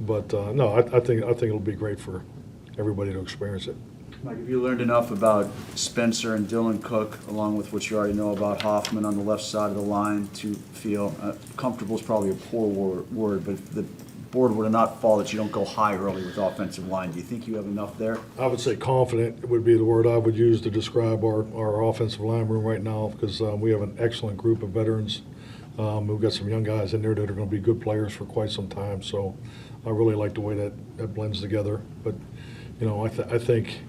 but no, I think it'll be great for everybody to experience it. Mike, have you learned enough about Spencer and Dylan Cook, along with what you already know about Hoffman on the left side of the line, to feel comfortable is probably a poor word, but if the board would not fall that you don't go high early with offensive line, do you think you have enough there? I would say confident would be the word I would use to describe our offensive line room right now, because we have an excellent group of veterans We've got some young guys in there that are going to be good players for quite some time. So I really like the way that blends together. But, I think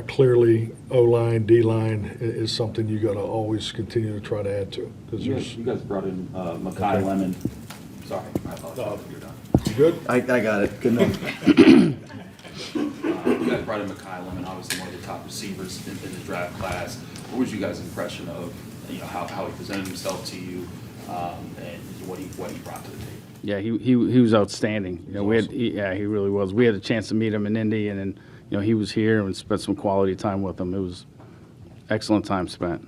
clearly O-line, D-line is something you got to always continue to try to add to. You guys brought in Mackay Lemon. Sorry, I apologize. You're done. You good? I got it. Good enough. You guys brought in Mackay Lemon, obviously one of the top receivers in the draft class. What was you guys' impression of how he presented himself to you and what he brought to the table? Yeah, he was outstanding. He really was. We had a chance to meet him in Indy, and then he was here and spent some quality time with him. It was excellent time spent.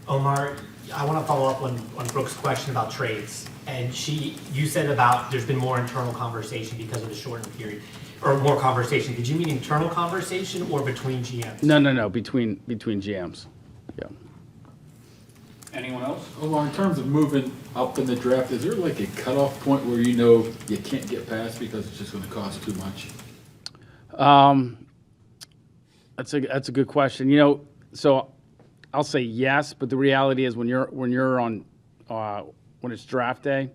Omar, I want to follow up on Brooke's question about trades. And you said about there's been more internal conversation because of the shortened period, or more conversation. Did you mean internal conversation or between GMs? No, between GMs. Yeah. Anyone else? Omar, in terms of moving up in the draft, is there like a cutoff point where you can't get past because it's just going to cost too much? That's a good question. So I'll say yes, but the reality is when you're on when it's draft day,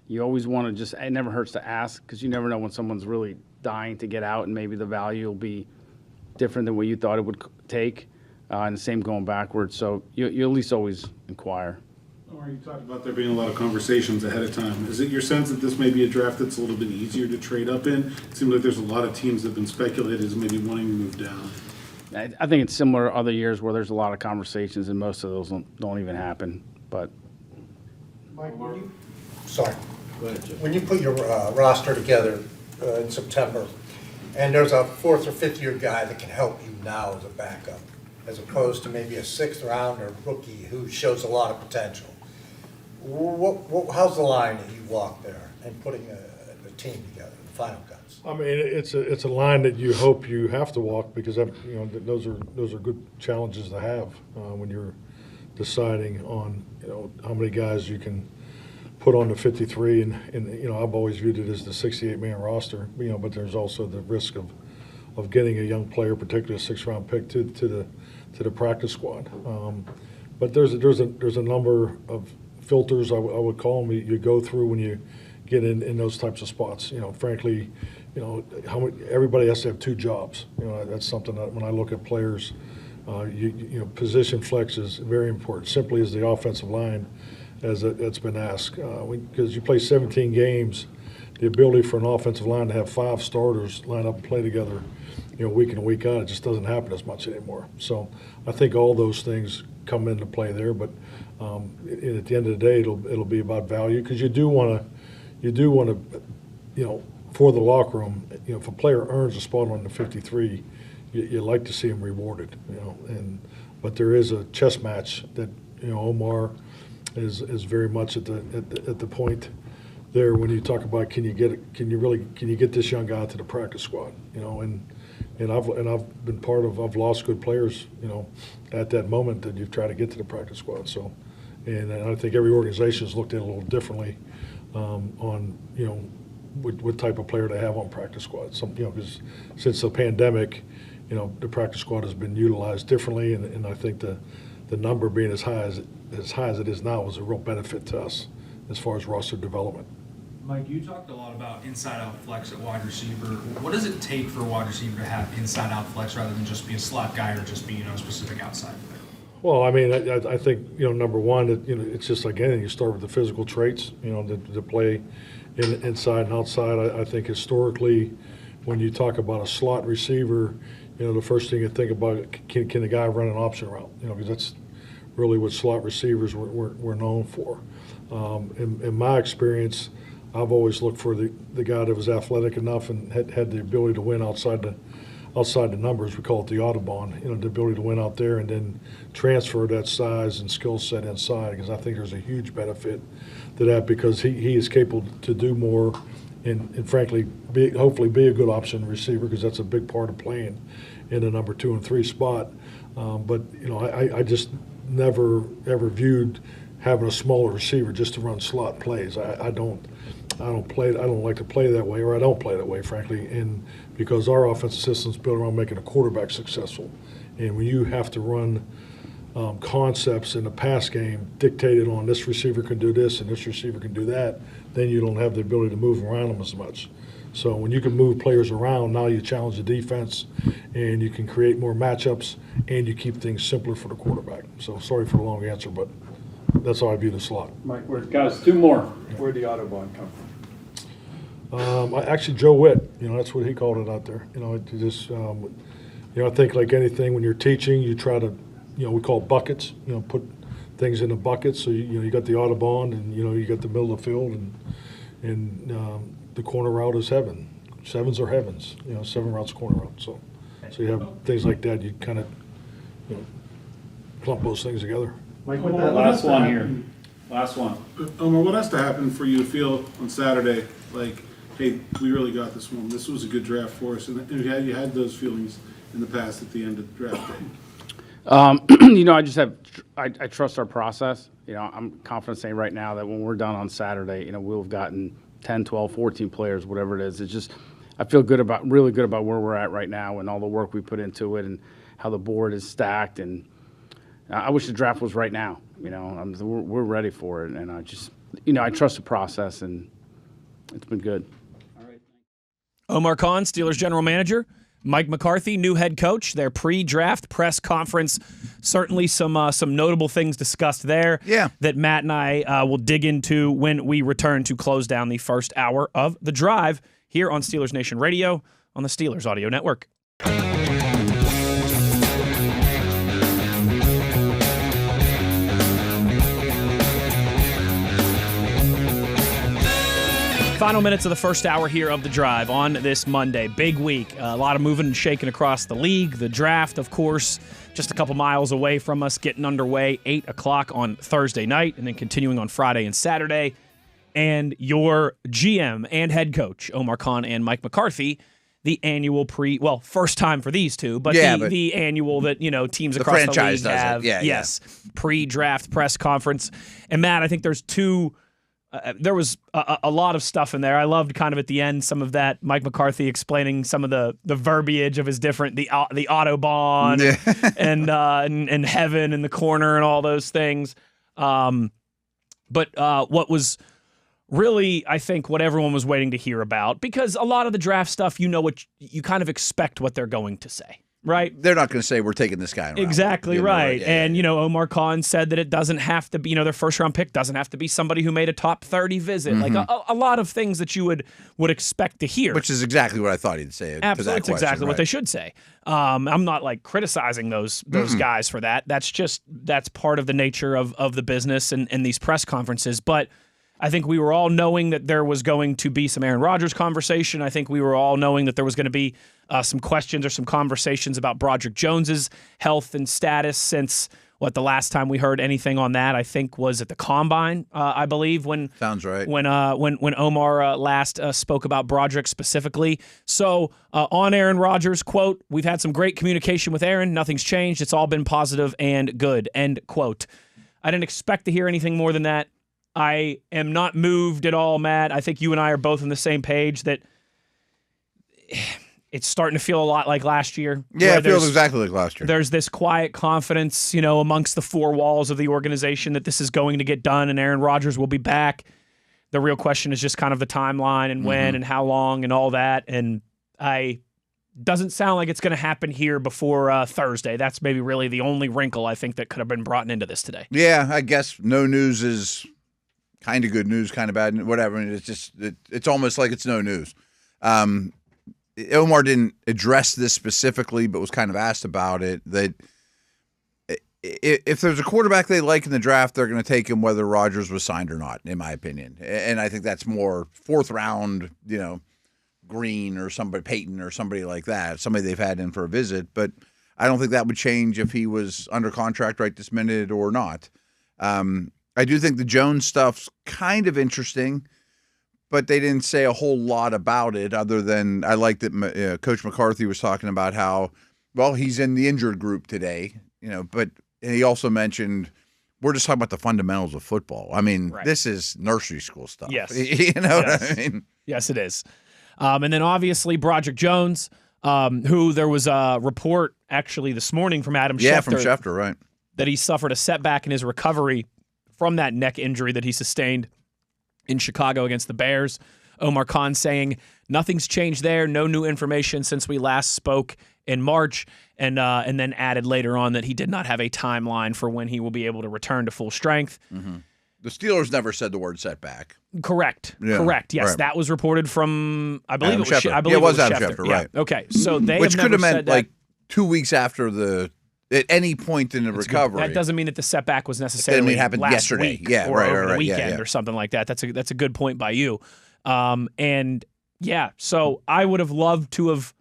you always want to it never hurts to ask, because you never know when someone's really dying to get out and maybe the value will be different than what you thought it would take, and the same going backwards. So you at least always inquire. Omar, you talked about there being a lot of conversations ahead of time. Is it your sense that this may be a draft that's a little bit easier to trade up in? It seems like there's a lot of teams that have been speculated as maybe wanting to move down. I think it's similar to other years where there's a lot of conversations and most of those don't even happen. But Mike, when you put your roster together in September, and there's a 4th or 5th year guy that can help you now as a backup, as opposed to maybe a 6th rounder rookie who shows a lot of potential, how's the line that you walk there and putting the team together, the final cuts? I mean, it's a line that you hope you have to walk, because those are good challenges to have when you're deciding on how many guys you can put on the 53, and I've always viewed it as the 68-man roster, but there's also the risk of getting a young player, particularly a 6th-round pick, to the practice squad. But there's a number of filters, I would call them, you go through when you get in those types of spots. Frankly, everybody has to have 2 jobs. That's something that when I look at players, position flex is very important. Simply as the offensive line, as it's been asked, because you play 17 games, the ability for an offensive line to have 5 starters line up and play together, week in and week out, it just doesn't happen as much anymore. So I think all those things come into play there, but at the end of the day, it'll be about value, because you do want to, for the locker room, if a player earns a spot on the 53, you like to see him rewarded, but there is a chess match that Omar is very much at the point there when you talk about can you get this young guy to the practice squad, and I've been part of, I've lost good players, at that moment that you've tried to get to the practice squad. So, and I think every organization has looked at it a little differently on what type of player to have on practice squad. Some, because since the pandemic, the practice squad has been utilized differently, and I think the number being as high as it is now was a real benefit to us as far as roster development. Mike, you talked a lot about inside-out flex at wide receiver. What does it take for a wide receiver to have inside-out flex rather than just be a slot guy or just be a specific outside player? Well, I mean, I think number one, it's just like anything. You start with the physical traits, to play inside and outside. I think historically, when you talk about a slot receiver, the first thing you think about, can the guy run an option route? Because that's really what slot receivers were known for. In my experience, I've always looked for the guy that was athletic enough and had the ability to win outside the numbers. We call it the Audubon, the ability to win out there and then transfer that size and skill set inside, because I think there's a huge benefit to that, because he is capable to do more and frankly, hopefully be a good option receiver, because that's a big part of playing in the number 2 and 3 spot. But I just never ever viewed having a smaller receiver just to run slot plays. I don't like to play that way, or I don't play that way, frankly, and because our offensive system is built around making a quarterback successful. And when you have to run concepts in the pass game dictated on this receiver can do this and this receiver can do that, then you don't have the ability to move around them as much. So when you can move players around, now you challenge the defense and you can create more matchups and you keep things simpler for the quarterback. So sorry for the long answer, but that's how I view the slot. Mike, guys, two more. Where'd the Autobahn come from? Actually, Joe Witt, that's what he called it out there. It just, I think like anything, when you're teaching, you try to, we call it buckets, put things in the buckets. So, you got the Autobahn and, you got the middle of the field and the corner route is heaven. Sevens are heavens, 7 routes corner route. So you have things like that. You kind of, clump those things together. Mike, Last one here. Last one. Omar, what has to happen for you to feel on Saturday like, hey, we really got this one. This was a good draft for us. And you had those feelings in the past at the end of the draft day. I trust our process. I'm confident saying right now that when we're done on Saturday, we'll have gotten 10, 12, 14 players, whatever it is. It's just, I feel really good about where we're at right now and all the work we put into it and how the board is stacked. And I wish the draft was right now. We're ready for it. And I just, I trust the process and it's been good. Omar Khan, Steelers general manager. Mike McCarthy, new head coach. Their pre-draft press conference. Certainly some notable things discussed there. Yeah. That Matt and I will dig into when we return to close down the first hour of The Drive here on Steelers Nation Radio on the Steelers Audio Network. Final minutes of the first hour here of The Drive on this Monday. Big week. A lot of moving and shaking across the league. The draft, of course, just a couple miles away from us, getting underway 8 o'clock on Thursday night and then continuing on Friday and Saturday. And your GM and head coach, Omar Khan and Mike McCarthy, the annual first time for these two, but the annual that, teams across the league have. Yes. Pre-draft press conference. And Matt, I think there's two... there was a lot of stuff in there. I loved kind of at the end some of that Mike McCarthy explaining some of the verbiage of his different the Autobahn and heaven in the corner and all those things. But what was really, I think, what everyone was waiting to hear about, because a lot of the draft stuff, what you kind of expect what they're going to say. Right. They're not going to say we're taking this guy around. Exactly right. And, Omar Khan said that it doesn't have to be, their first round pick doesn't have to be somebody who made a top 30 visit. Mm-hmm. Like a lot of things that you would expect to hear. Which is exactly what I thought he'd say. Absolutely. It's exactly what they should say. I'm not criticizing those guys for that. That's part of the nature of the business and these press conferences. But I think we were all knowing that there was going to be some Aaron Rodgers conversation. I think we were all knowing that there was going to be some questions or some conversations about Broderick Jones's health and status since the last time we heard anything on that, I think, was at the Combine, I believe. Sounds right. When Omar last spoke about Broderick specifically. So on Aaron Rodgers, quote, "We've had some great communication with Aaron. Nothing's changed. It's all been positive and good," end quote. I didn't expect to hear anything more than that. I am not moved at all, Matt. I think you and I are both on the same page that it's starting to feel a lot like last year. Yeah, it feels exactly like last year. There's this quiet confidence, amongst the four walls of the organization that this is going to get done and Aaron Rodgers will be back. The real question is just kind of the timeline and when and how long and all that. And doesn't sound like it's going to happen here before Thursday. That's maybe really the only wrinkle I think that could have been brought into this today. Yeah, I guess no news is kind of good news, kind of bad, whatever. It's just it's almost like it's no news. Omar didn't address this specifically, but was kind of asked about it. That if there's a quarterback they like in the draft, they're going to take him whether Rodgers was signed or not, in my opinion. And I think that's more fourth round, Green or somebody, Peyton or somebody like that, somebody they've had in for a visit. But I don't think that would change if he was under contract right this minute or not. I do think the Jones stuff's kind of interesting, but they didn't say a whole lot about it other than I like that Coach McCarthy was talking about how, he's in the injured group today, but he also mentioned we're just talking about the fundamentals of football. I mean, This is nursery school stuff. Yes. What I mean? Yes, it is. And then obviously Broderick Jones, who there was a report actually this morning from Adam Schefter. Yeah, from Schefter, right. that he suffered a setback in his recovery from that neck injury that he sustained in Chicago against the Bears. Omar Khan saying nothing's changed there, no new information since we last spoke in March, and then added later on that he did not have a timeline for when he will be able to return to full strength. Mm-hmm. The Steelers never said the word setback. Correct. Yeah, Correct. Yes, right. that was reported from, I believe Adam it was. Schefter. I believe it was Adam Adam Schefter, Yeah. right? Okay, so they which have could have never meant said that. like 2 weeks after at any point in the recovery. That doesn't mean that the setback was necessarily mean it happened last yesterday. week Yeah, or right, over right, the right. weekend Yeah, yeah. or something like that. That's a good point by you. And yeah, so I would have loved to have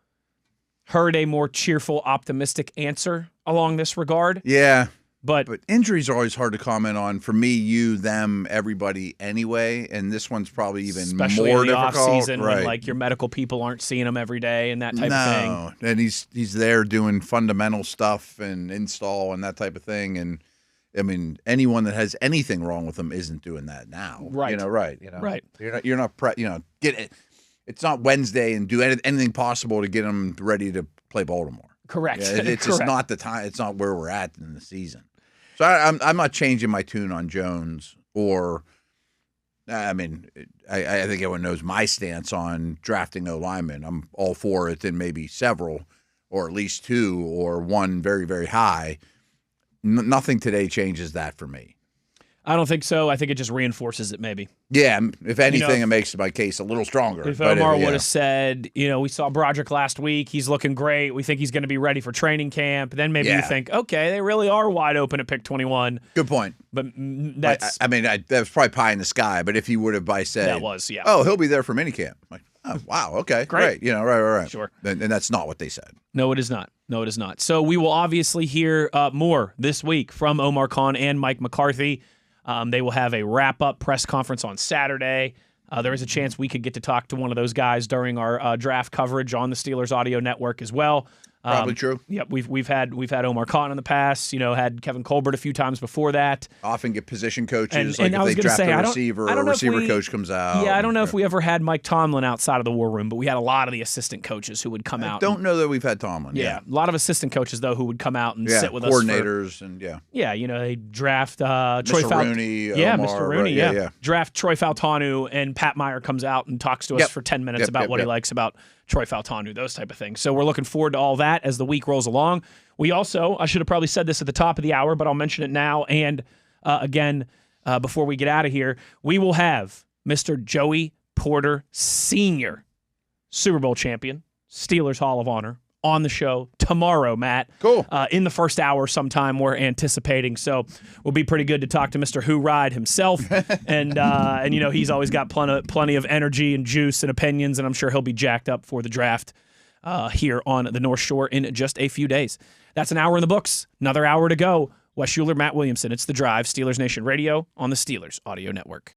heard a more cheerful, optimistic answer along this regard. Yeah. But injuries are always hard to comment on for me, you, them, everybody anyway. And this one's probably even especially more in the difficult. off season right. when like your medical people aren't seeing them every day and that type of thing. No, and he's there doing fundamental stuff and install and that type of thing. And I mean, anyone that has anything wrong with them isn't doing that now. Right. Right. Right. You're not get it. It's not Wednesday and do anything possible to get them ready to play Baltimore. Correct. Yeah, it's just not the time. It's not where we're at in the season. So I'm not changing my tune on Jones or. I mean, I think everyone knows my stance on drafting O linemen. I'm all for it, and maybe several, or at least two, or one very, very high. Nothing today changes that for me. I don't think so. I think it just reinforces it maybe. Yeah, if anything, it makes my case a little stronger. If Omar would have said, we saw Broderick last week, he's looking great, we think he's going to be ready for training camp, then maybe you think, okay, they really are wide open at pick 21. Good point. But that's... that was probably pie in the sky, but if he would have said... That was, yeah. Oh, he'll be there for minicamp. Like, oh, wow, okay, great. Right. Sure. And that's not what they said. No, it is not. No, it is not. So we will obviously hear more this week from Omar Khan and Mike McCarthy. They will have a wrap-up press conference on Saturday. There is a chance we could get to talk to one of those guys during our draft coverage on the Steelers Audio Network as well. Probably true. Yep, we've had Omar Khan in the past. Had Kevin Colbert a few times before that. Often get position coaches, And like I was if they gonna draft say, a I don't- receiver, I don't or know a if receiver we- coach comes out. Yeah, I don't know if we ever had Mike Tomlin outside of the war room, but we had a lot of the assistant coaches who would come out. Don't know that we've had Tomlin. Yeah, a lot of assistant coaches though who would come out and sit with us. Coordinators and They draft Troy Rooney, Yeah, Omar, Mr. Rooney. right, Yeah. Draft Troy Faltanu, and Pat Meyer comes out and talks to us for 10 minutes about what he likes about Troy Faltanu, those type of things. So we're looking forward to all that as the week rolls along. We also, I should have probably said this at the top of the hour, but I'll mention it now and again before we get out of here. We will have Mr. Joey Porter Sr., Super Bowl champion, Steelers Hall of Honor, on the show tomorrow, Matt. Cool. In the first hour sometime we're anticipating. So we'll be pretty good to talk to Mr. Who Ride himself. and he's always got plenty of energy and juice and opinions, and I'm sure he'll be jacked up for the draft here on the North Shore in just a few days. That's an hour in the books. Another hour to go. Wes Uhler, Matt Williamson. It's The Drive, Steelers Nation Radio on the Steelers Audio Network.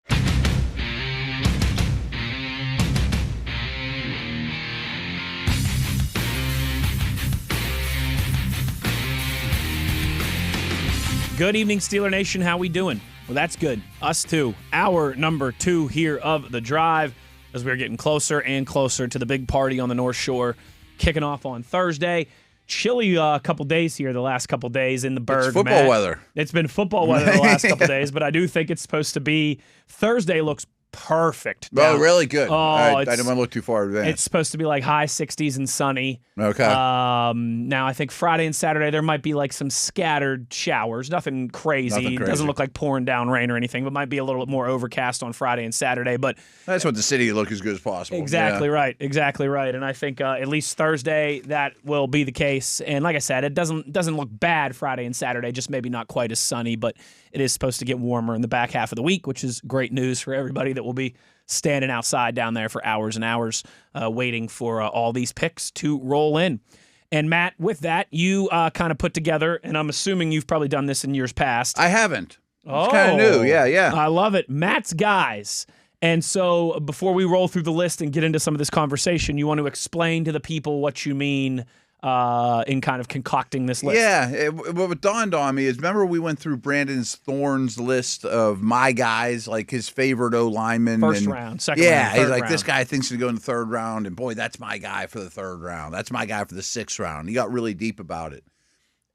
Good evening, Steeler Nation. How we doing? Well, that's good. Us too. Hour number 2 here of The Drive as we're getting closer and closer to the big party on the North Shore, kicking off on Thursday. Chilly couple days here, the last couple days in the Berg. It's football Matt. weather. It's been football weather the last couple days, but I do think it's supposed to be Thursday looks perfect. Oh, really good. I it's- didn't want to look too far in advance. It's supposed to be like high 60s and sunny. Okay. Now I think Friday and Saturday there might be like some scattered showers. Nothing crazy. Nothing It crazy. doesn't look like pouring down rain or anything, but might be a little bit more overcast on Friday and Saturday. But That's what the city look as good as possible. exactly Yeah. right. Exactly right. And I think at least Thursday that will be the case. And like I said, it doesn't look bad Friday and Saturday, just maybe not quite as sunny, but it is supposed to get warmer in the back half of the week, which is great news for everybody that will be standing outside down there for hours and hours waiting for all these picks to roll in. And Matt, with that, you kind of put together, and I'm assuming you've probably done this in years past. I haven't. It's kind of new. Yeah. I love it. Matt's guys. And so before we roll through the list and get into some of this conversation, you want to explain to the people what you mean in kind of concocting this list. Yeah, what dawned on me is, remember we went through Brandon Thorne's list of my guys, like his favorite O lineman. First and, round, second yeah, round, third he's like, round. this guy thinks he'll go in the third round, and boy, that's my guy for the third round. That's my guy for the sixth round. He got really deep about it.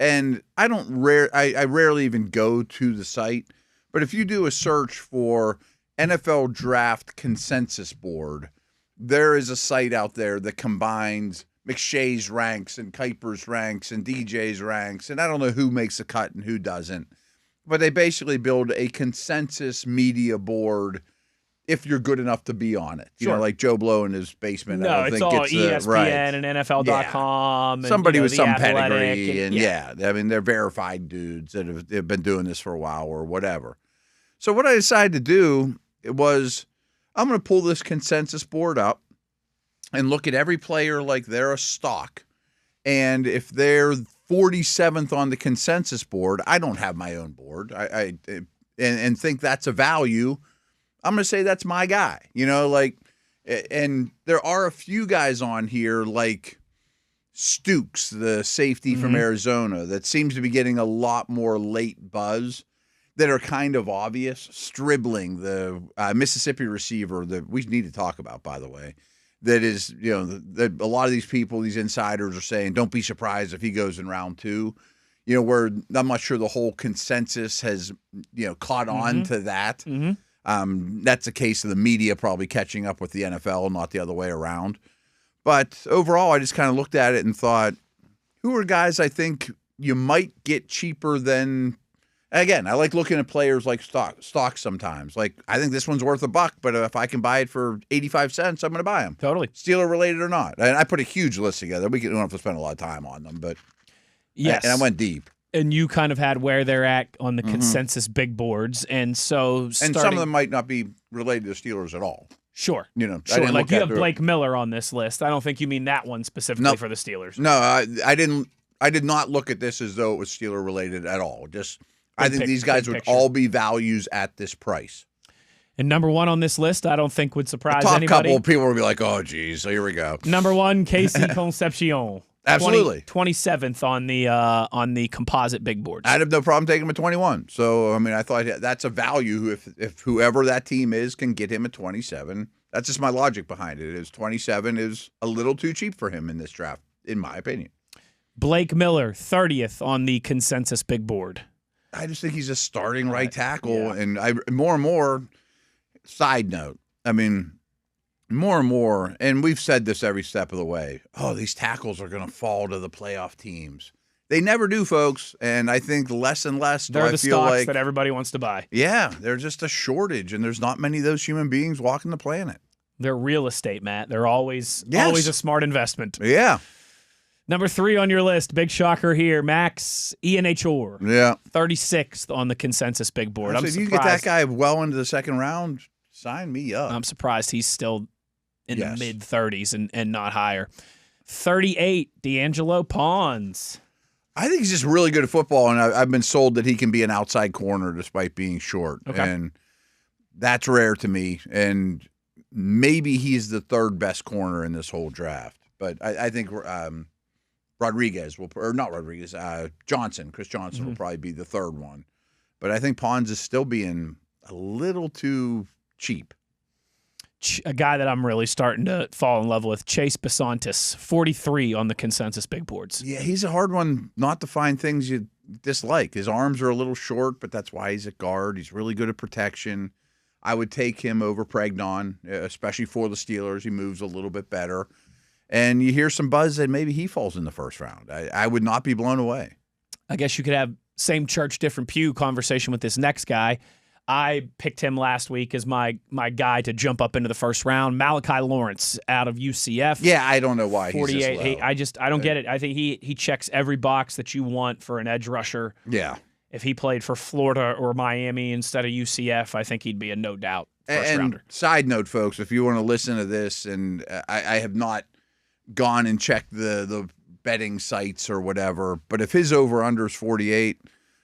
And I rarely even go to the site, but if you do a search for NFL Draft Consensus Board, there is a site out there that combines McShay's ranks and Kuiper's ranks and DJ's ranks, and I don't know who makes a cut and who doesn't. But they basically build a consensus media board if you're good enough to be on it. You know, like Joe Blow in his basement. No, I don't it's think all it's ESPN right. and NFL.com. And, Somebody with The some Athletic pedigree. And yeah. I mean, they're verified dudes that have been doing this for a while or whatever. So what I decided to do was I'm going to pull this consensus board up and look at every player like they're a stock. And if they're 47th on the consensus board, I don't have my own board. And think that's a value. I'm going to say that's my guy, and there are a few guys on here like Stukes, the safety from Arizona, that seems to be getting a lot more late buzz that are kind of obvious. Stribling, the Mississippi receiver that we need to talk about, by the way, that is, that a lot of these people, these insiders are saying, don't be surprised if he goes in round 2. Where I'm not sure the whole consensus has, caught on to that. That's a case of the media probably catching up with the NFL, not the other way around. But overall, I just kind of looked at it and thought, who are guys I think you might get cheaper than? Again, I like looking at players like stocks sometimes. Like, I think this one's worth $1, but if I can buy it for 85 cents, I'm going to buy them. Totally. Steeler related or not. And I put a huge list together. We don't have to spend a lot of time on them, but yes. And I went deep. And you kind of had where they're at on the consensus big boards. And so And some of them might not be related to the Steelers at all. Sure. I Sure. didn't Like look you at have the- Blake Miller on this list. I don't think you mean that one specifically No. for the Steelers. No, I didn't. I did not look at this as though it was Steeler related at all. I think these guys would all be values at this price. And number 1 on this list, I don't think would surprise The top anybody. couple of people will be like, "Oh, geez, so here we go." Number 1, Casey Concepcion. Absolutely. 27th on the composite big boards. I'd have no problem taking him at 21. So, I mean, I thought that's a value. If whoever that team is can get him at 27, that's just my logic behind it. Is 27 is a little too cheap for him in this draft, in my opinion. Blake Miller, 30th on the consensus big board. I just think he's a starting right tackle, and more and more. Side note, I mean, more and more, and we've said this every step of the way. Oh, these tackles are going to fall to the playoff teams. They never do, folks. And I think less and less. They're the stocks that everybody wants to buy. Yeah, there's just a shortage, and there's not many of those human beings walking the planet. They're real estate, Matt. They're always a smart investment. Yeah. Number 3 on your list, big shocker here, Max Ianachor. Yeah. 36th on the consensus big board. I'm If surprised. you get that guy well into the second round, sign me up. I'm surprised he's still in the mid-30s and not higher. 38, D'Angelo Pons. I think he's just really good at football, and I've been sold that he can be an outside corner despite being short. Okay. And that's rare to me. And maybe he's the third best corner in this whole draft. But I think Chris Johnson will probably be the third one. But I think Pons is still being a little too cheap. A guy that I'm really starting to fall in love with, Chase Besantis, 43 on the consensus big boards. Yeah, he's a hard one not to find things you dislike. His arms are a little short, but that's why he's at guard. He's really good at protection. I would take him over Pregnon, especially for the Steelers. He moves a little bit better. And you hear some buzz that maybe he falls in the first round. I would not be blown away. I guess you could have same church, different pew conversation with this next guy. I picked him last week as my guy to jump up into the first round. Malachi Lawrence out of UCF. Yeah, I don't know why 48. he's this low. I don't get it. I think he checks every box that you want for an edge rusher. Yeah. If he played for Florida or Miami instead of UCF, I think he'd be a no doubt first rounder. And side note, folks, if you want to listen to this, and I have not gone and checked the betting sites or whatever, but if his over-under is 48,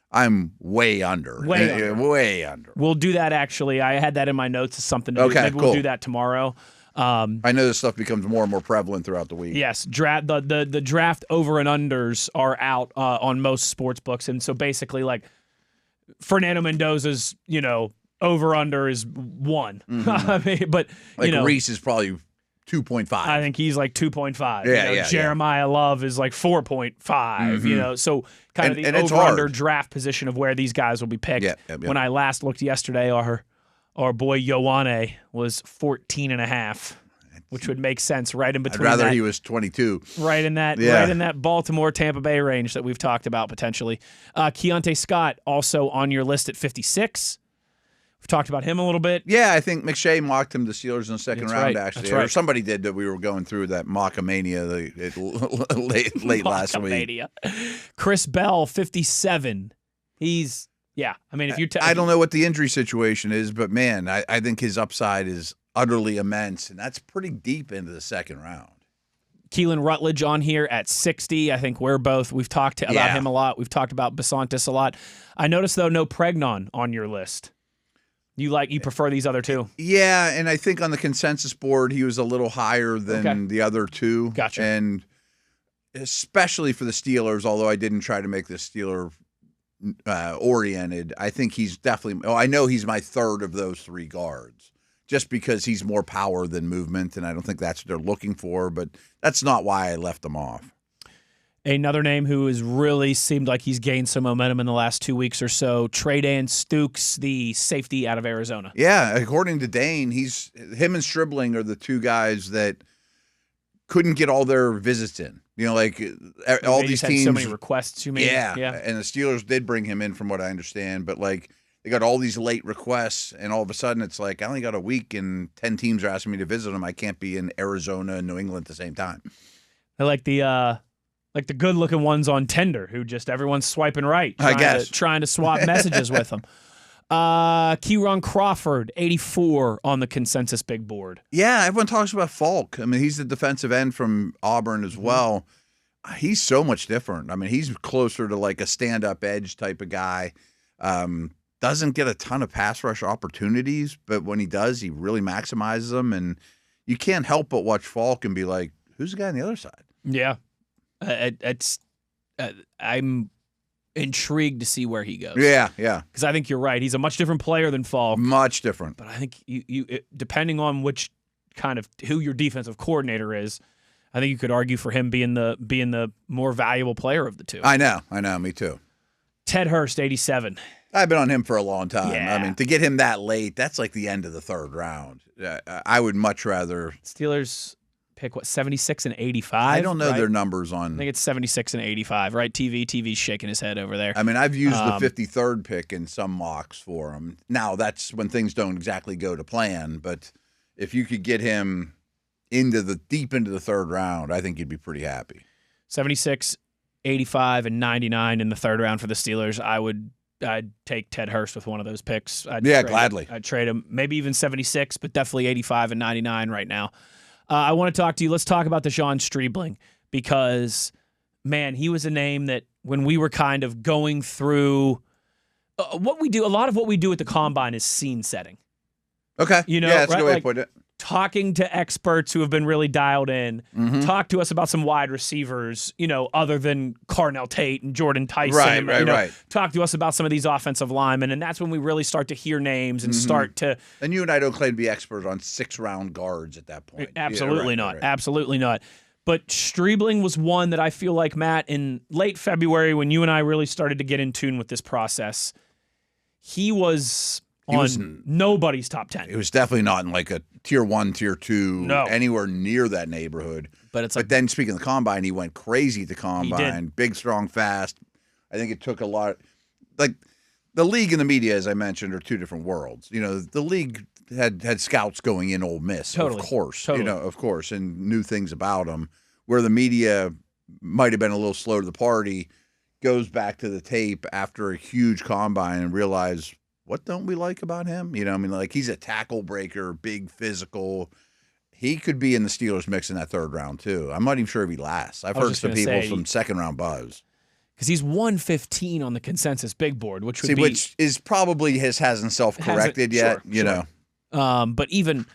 I'm way under. Way under. We'll do that, actually. I had that in my notes as something to do. Okay, Maybe cool. we'll do that tomorrow. I know this stuff becomes more and more prevalent throughout the week. Yes, the draft over and unders are out on most sports books, and so basically, like Fernando Mendoza's, over under is 1. Mm-hmm. I mean, but Reese is probably 2.5. I think he's like 2.5. Yeah, Jeremiah Love is like 4.5. So kind of And the it's over-under hard. draft position of where these guys will be picked. Yeah. When I last looked yesterday, our boy Ioane was 14.5, which would make sense right in I'd between. rather that, he was 22. right in that Baltimore Tampa Bay range that we've talked about potentially. Keontae Scott also on your list at 56. We've talked about him a little bit. Yeah, I think McShay mocked him to Steelers in the second That's round, right. actually. That's right. Or somebody did that. We were going through that Mockamania late last week. Mockamania. Chris Bell, 57. He's, I mean, if you I don't know what the injury situation is, but man, I think his upside is utterly immense, and that's pretty deep into the second round. Keelan Rutledge on here at 60. I think we've talked about him a lot. We've talked about Basantis a lot. I noticed, though, no Pregnon on your list. You prefer these other two? Yeah, and I think on the consensus board, he was a little higher than the other two. Gotcha. And especially for the Steelers, although I didn't try to make the Steeler oriented, I think he's definitely, I know he's my third of those three guards, just because he's more power than movement, and I don't think that's what they're looking for, but that's not why I left him off. Another name who has really seemed like he's gained some momentum in the last 2 weeks or so, Tre'Davious Stukes, the safety out of Arizona. Yeah, according to Dane, him and Stribling are the two guys that couldn't get all their visits in. Like all They these just had teams. so many requests, you mean? Yeah, and the Steelers did bring him in, from what I understand, but they got all these late requests, and all of a sudden it's like, I only got a week, and 10 teams are asking me to visit them. I can't be in Arizona and New England at the same time. I like the good-looking ones on Tinder who just everyone's swiping right. Trying to swap messages with them. Kieron Crawford, 84 on the consensus big board. Yeah, everyone talks about Falk. I mean, he's the defensive end from Auburn as well. He's so much different. I mean, he's closer to like a stand-up edge type of guy. Doesn't get a ton of pass rush opportunities, but when he does, he really maximizes them. And you can't help but watch Falk and be like, who's the guy on the other side? Yeah. I'm intrigued to see where he goes. Yeah. Because I think you're right. He's a much different player than Falk. Much different. But I think depending on which who your defensive coordinator is, I think you could argue for him being the more valuable player of the two. I know. Me too. Ted Hurst, 87. I've been on him for a long time. Yeah. I mean, to get him that late, that's like the end of the third round. I would much rather. Steelers pick 76 and 85. I don't know right? their numbers on. I think it's 76 and 85, right? TV's shaking his head over there. I mean, I've used the 53rd pick in some mocks for him. Now, that's when things don't exactly go to plan, but if you could get him deep into the third round, I think you'd be pretty happy. 76, 85, and 99 in the third round for the Steelers. I'd take Ted Hurst with one of those picks. Gladly. I'd trade him. Maybe even 76, but definitely 85 and 99 right now. I want to talk to you. Let's talk about Deshaun Stribling because, man, he was a name that when we were kind of going through what we do, a lot of what we do at the Combine is scene setting. Okay. That's a good way to put it. Talking to experts who have been really dialed in, talk to us about some wide receivers, other than Carnell Tate and Jordan Tyson. Right. Talk to us about some of these offensive linemen, and that's when we really start to hear names and start to. And you and I don't claim to be experts on 6-round guards at that point. Absolutely not. Right. Absolutely not. But Stribling was one that I feel like, Matt, in late February when you and I really started to get in tune with this process, he was on nobody's top 10. It was definitely not in like a tier 1, tier 2, anywhere near that neighborhood. But then speaking of the Combine, he went crazy at the Combine. Big, strong, fast. I think it took a lot. Like the league and the media, as I mentioned, are two different worlds. The league had scouts going in Ole Miss, of course. Of course, and knew things about him. Where the media might have been a little slow to the party, goes back to the tape after a huge Combine and realize, what don't we like about him? He's a tackle breaker, big physical. He could be in the Steelers mix in that third round, too. I'm not even sure if he lasts. I've heard some people some second-round buzz. Because he's 115 on the consensus big board, which is probably hasn't self-corrected yet, Sure. But even,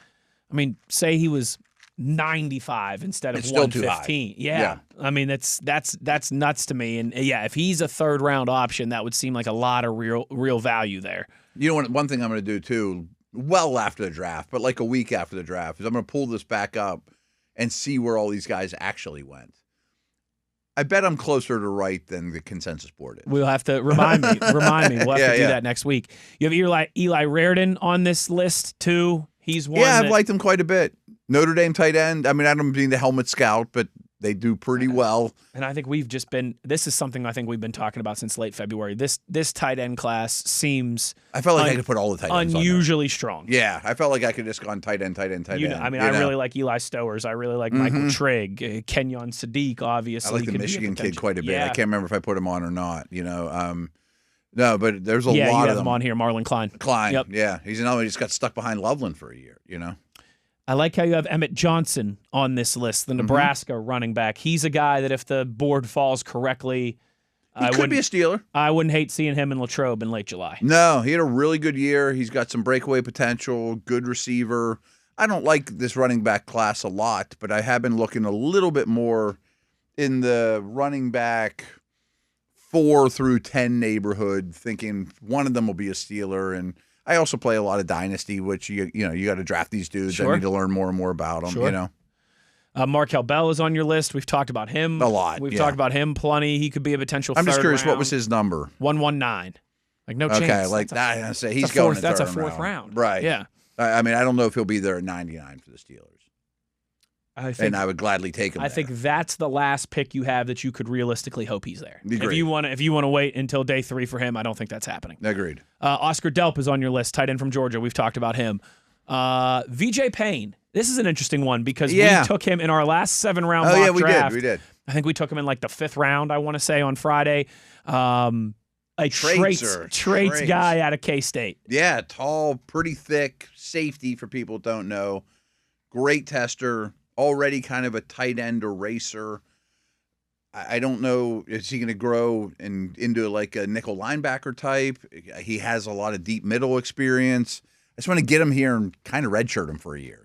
say he was 95 instead of it's still 115. Too high. Yeah. I mean, that's nuts to me. And if he's a third round option, that would seem like a lot of real value there. One thing I'm going to do too, well after the draft, but like a week after the draft, is I'm going to pull this back up and see where all these guys actually went. I bet I'm closer to right than the consensus board is. We'll have to remind me. We'll have to do yeah. that next week. You have Eli Raridon on this list too. He's one. Yeah, I've liked him quite a bit. Notre Dame tight end. I mean, I don't mean the helmet scout, but they do pretty well. And I think this is something I think we've been talking about since late February. This tight end class seems I felt like I could put all the tight ends unusually strong. Yeah, I felt like I could just go on tight end. I really like Eli Stowers. I really like Michael Trigg, Kenyon Sadiq, obviously. I like the Michigan kid quite a bit. I can't remember if I put him on or not, No, but there's a lot you of have them. him on here, Marlon Klein. Yep. Yeah. He's another one. He just got stuck behind Loveland for a year, I like how you have Emmett Johnson on this list, the Nebraska running back. He's a guy that if the board falls correctly, He could be a Steeler. I wouldn't hate seeing him in Latrobe in late July. No, he had a really good year. He's got some breakaway potential, good receiver. I don't like this running back class a lot, but I have been looking a little bit more in the running back 4 through 10 neighborhood, thinking one of them will be a Steeler. And I also play a lot of Dynasty, which you got to draft these dudes. Sure. I need to learn more and more about them. Sure. Markel Bell is on your list. We've talked about him a lot. We've talked about him plenty. He could be a potential. I'm just curious, round. what was his number? 119. Like no chance. Okay, like I say, he's going. That's a fourth round, right? Yeah. I mean, I don't know if he'll be there at 99 for the Steelers. And I would gladly take him. I think that's the last pick you have that you could realistically hope he's there. Agreed. If you want to wait until day 3 for him, I don't think that's happening. Agreed. Oscar Delp is on your list, tight end from Georgia. We've talked about him. VJ Payne. This is an interesting one because we took him in our last 7-round mock draft. We did. I think we took him in like the 5th round, I want to say, on Friday. A traits guy out of K-State. Yeah, tall, pretty thick, safety for people who don't know. Great tester, already kind of a tight end eraser. I don't know, is he going to grow into like a nickel linebacker type? He has a lot of deep middle experience. I just want to get him here and kind of redshirt him for a year,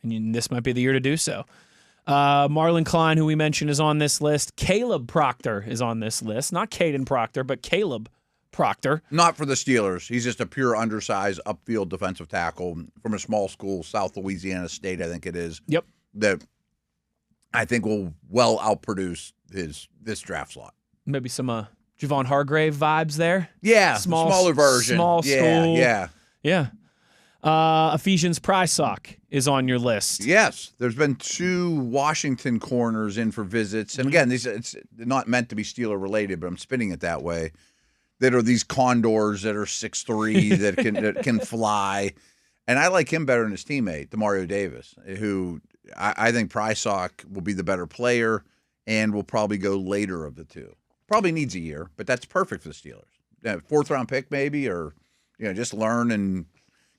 And this might be the year to do so. Marlon Klein, who we mentioned, is on this list. Caleb Proctor is on this list. Not Caden Proctor, but Caleb Proctor. Not for the Steelers. He's just a pure undersized upfield defensive tackle from a small school, South Louisiana State, I think it is. Yep. That I think will well outproduce this draft slot. Maybe some Javon Hargrave vibes there. Yeah, smaller version. Small school. Yeah. Ephesians Prysock is on your list. Yes, there's been 2 Washington corners in for visits, and again, it's not meant to be Steeler related, but I'm spinning it that way. That are these condors that are 6'3", that can fly, and I like him better than his teammate, Demario Davis, who I think Prysock will be the better player and will probably go later of the 2. Probably needs a year, but that's perfect for the Steelers. 4th round pick maybe, or just learn and.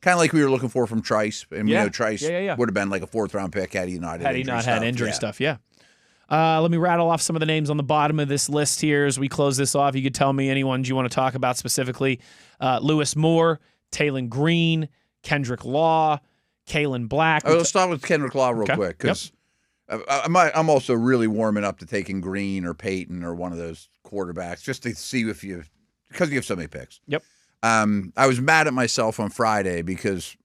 Kind of like we were looking for from Trice. And we know Trice would have been like a 4th round pick had he not had injury stuff. Let me rattle off some of the names on the bottom of this list here as we close this off. You could tell me any ones you want to talk about specifically. Lewis Moore, Taylon Green, Kendrick Law, Kalen Black. Let's start with Kendrick Law real quick because I'm also really warming up to taking Green or Peyton or one of those quarterbacks just to see because you have so many picks. Yep. I was mad at myself on Friday because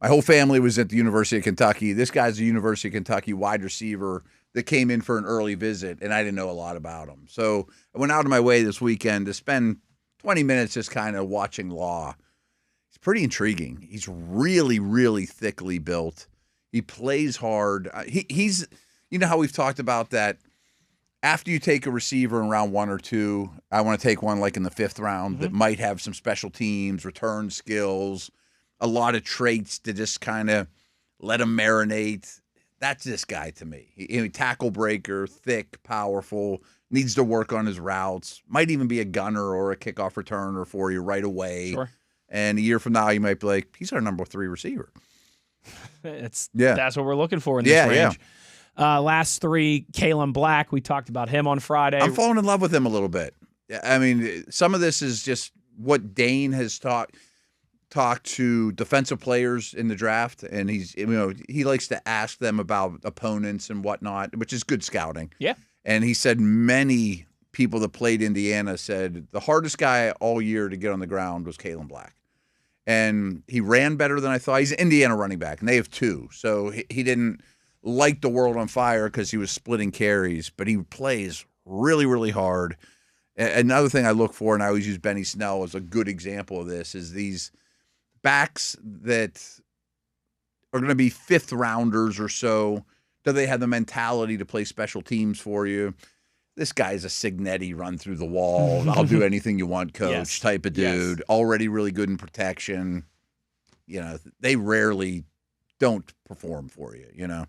my whole family was at the University of Kentucky. This guy's a University of Kentucky wide receiver that came in for an early visit, and I didn't know a lot about him. So I went out of my way this weekend to spend 20 minutes just kind of watching Law. He's pretty intriguing. He's really, really thickly built. He plays hard. He's how we've talked about that. After you take a receiver in round 1 or 2, I want to take one like in the 5th round that might have some special teams, return skills, a lot of traits to just kind of let him marinate. That's this guy to me. He tackle breaker, thick, powerful, needs to work on his routes, might even be a gunner or a kickoff returner for you right away. Sure. And a year from now, you might be like, he's our number 3 receiver. That's what we're looking for in this range. Yeah. Last 3, Kalen Black. We talked about him on Friday. I'm falling in love with him a little bit. I mean, some of this is just what Dane has talked to defensive players in the draft, and he likes to ask them about opponents and whatnot, which is good scouting. Yeah. And he said many people that played Indiana said the hardest guy all year to get on the ground was Kalen Black. And he ran better than I thought. He's an Indiana running back, and they have 2. So he didn't light the world on fire because he was splitting carries, but he plays really, really hard. Another thing I look for, and I always use Benny Snell as a good example of this, is these backs that are going to be fifth rounders or so. Do they have the mentality to play special teams for you? This guy's a Signetti run through the wall. I'll do anything you want, coach type of dude. Already really good in protection. They rarely don't perform for you,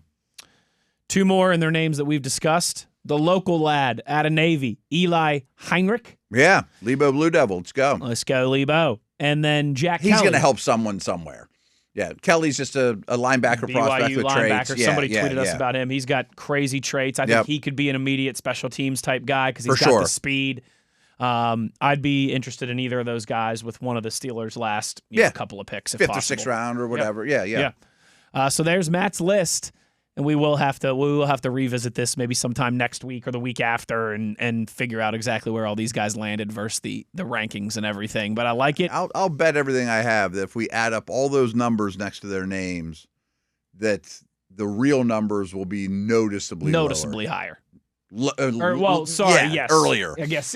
Two more in their names that we've discussed. The local lad out of Navy, Eli Heinrich. Yeah, Lebo Blue Devil. Let's go. Let's go, Lebo. And then Jack He's Kelly. going to help someone somewhere. Yeah, Kelly's just a linebacker prospect BYU with linebacker. traits. Somebody tweeted us about him. He's got crazy traits. I think he could be an immediate special teams type guy because he's got the speed. I'd be interested in either of those guys with one of the Steelers' last couple of picks, if fifth possible. or sixth round or whatever. Yep. Yeah. So there's Matt's list. And we will have to revisit this maybe sometime next week or the week after and figure out exactly where all these guys landed versus the rankings and everything. But I like it. I'll bet everything I have that if we add up all those numbers next to their names, that the real numbers will be noticeably higher. Yes. Earlier. I guess.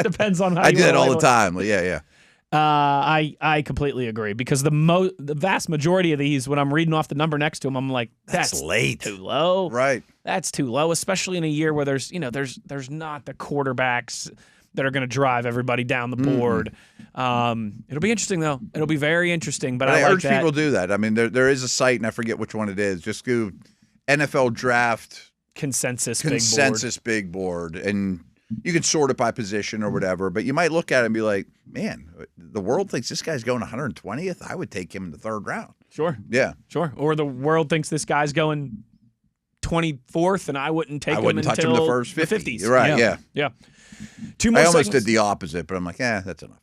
Depends on how I do that all the time. Yeah. I completely agree because the vast majority of these, when I'm reading off the number next to them, I'm like, that's late, too low. Right. That's too low, especially in a year where there's not the quarterbacks that are going to drive everybody down the board. It'll be interesting though. It'll be very interesting. But I like urge people to do that. I mean, there is a site, and I forget which one it is. Just go NFL Draft consensus big board, and you can sort it by position or whatever, but you might look at it and be like, man, the world thinks this guy's going 120th. I would take him in the third round. Sure. Yeah. Sure. Or the world thinks this guy's going 24th, and I wouldn't take him until touch him the first 50s. You're right, Yeah. Two more I almost segments. did the opposite, but I'm like, that's enough.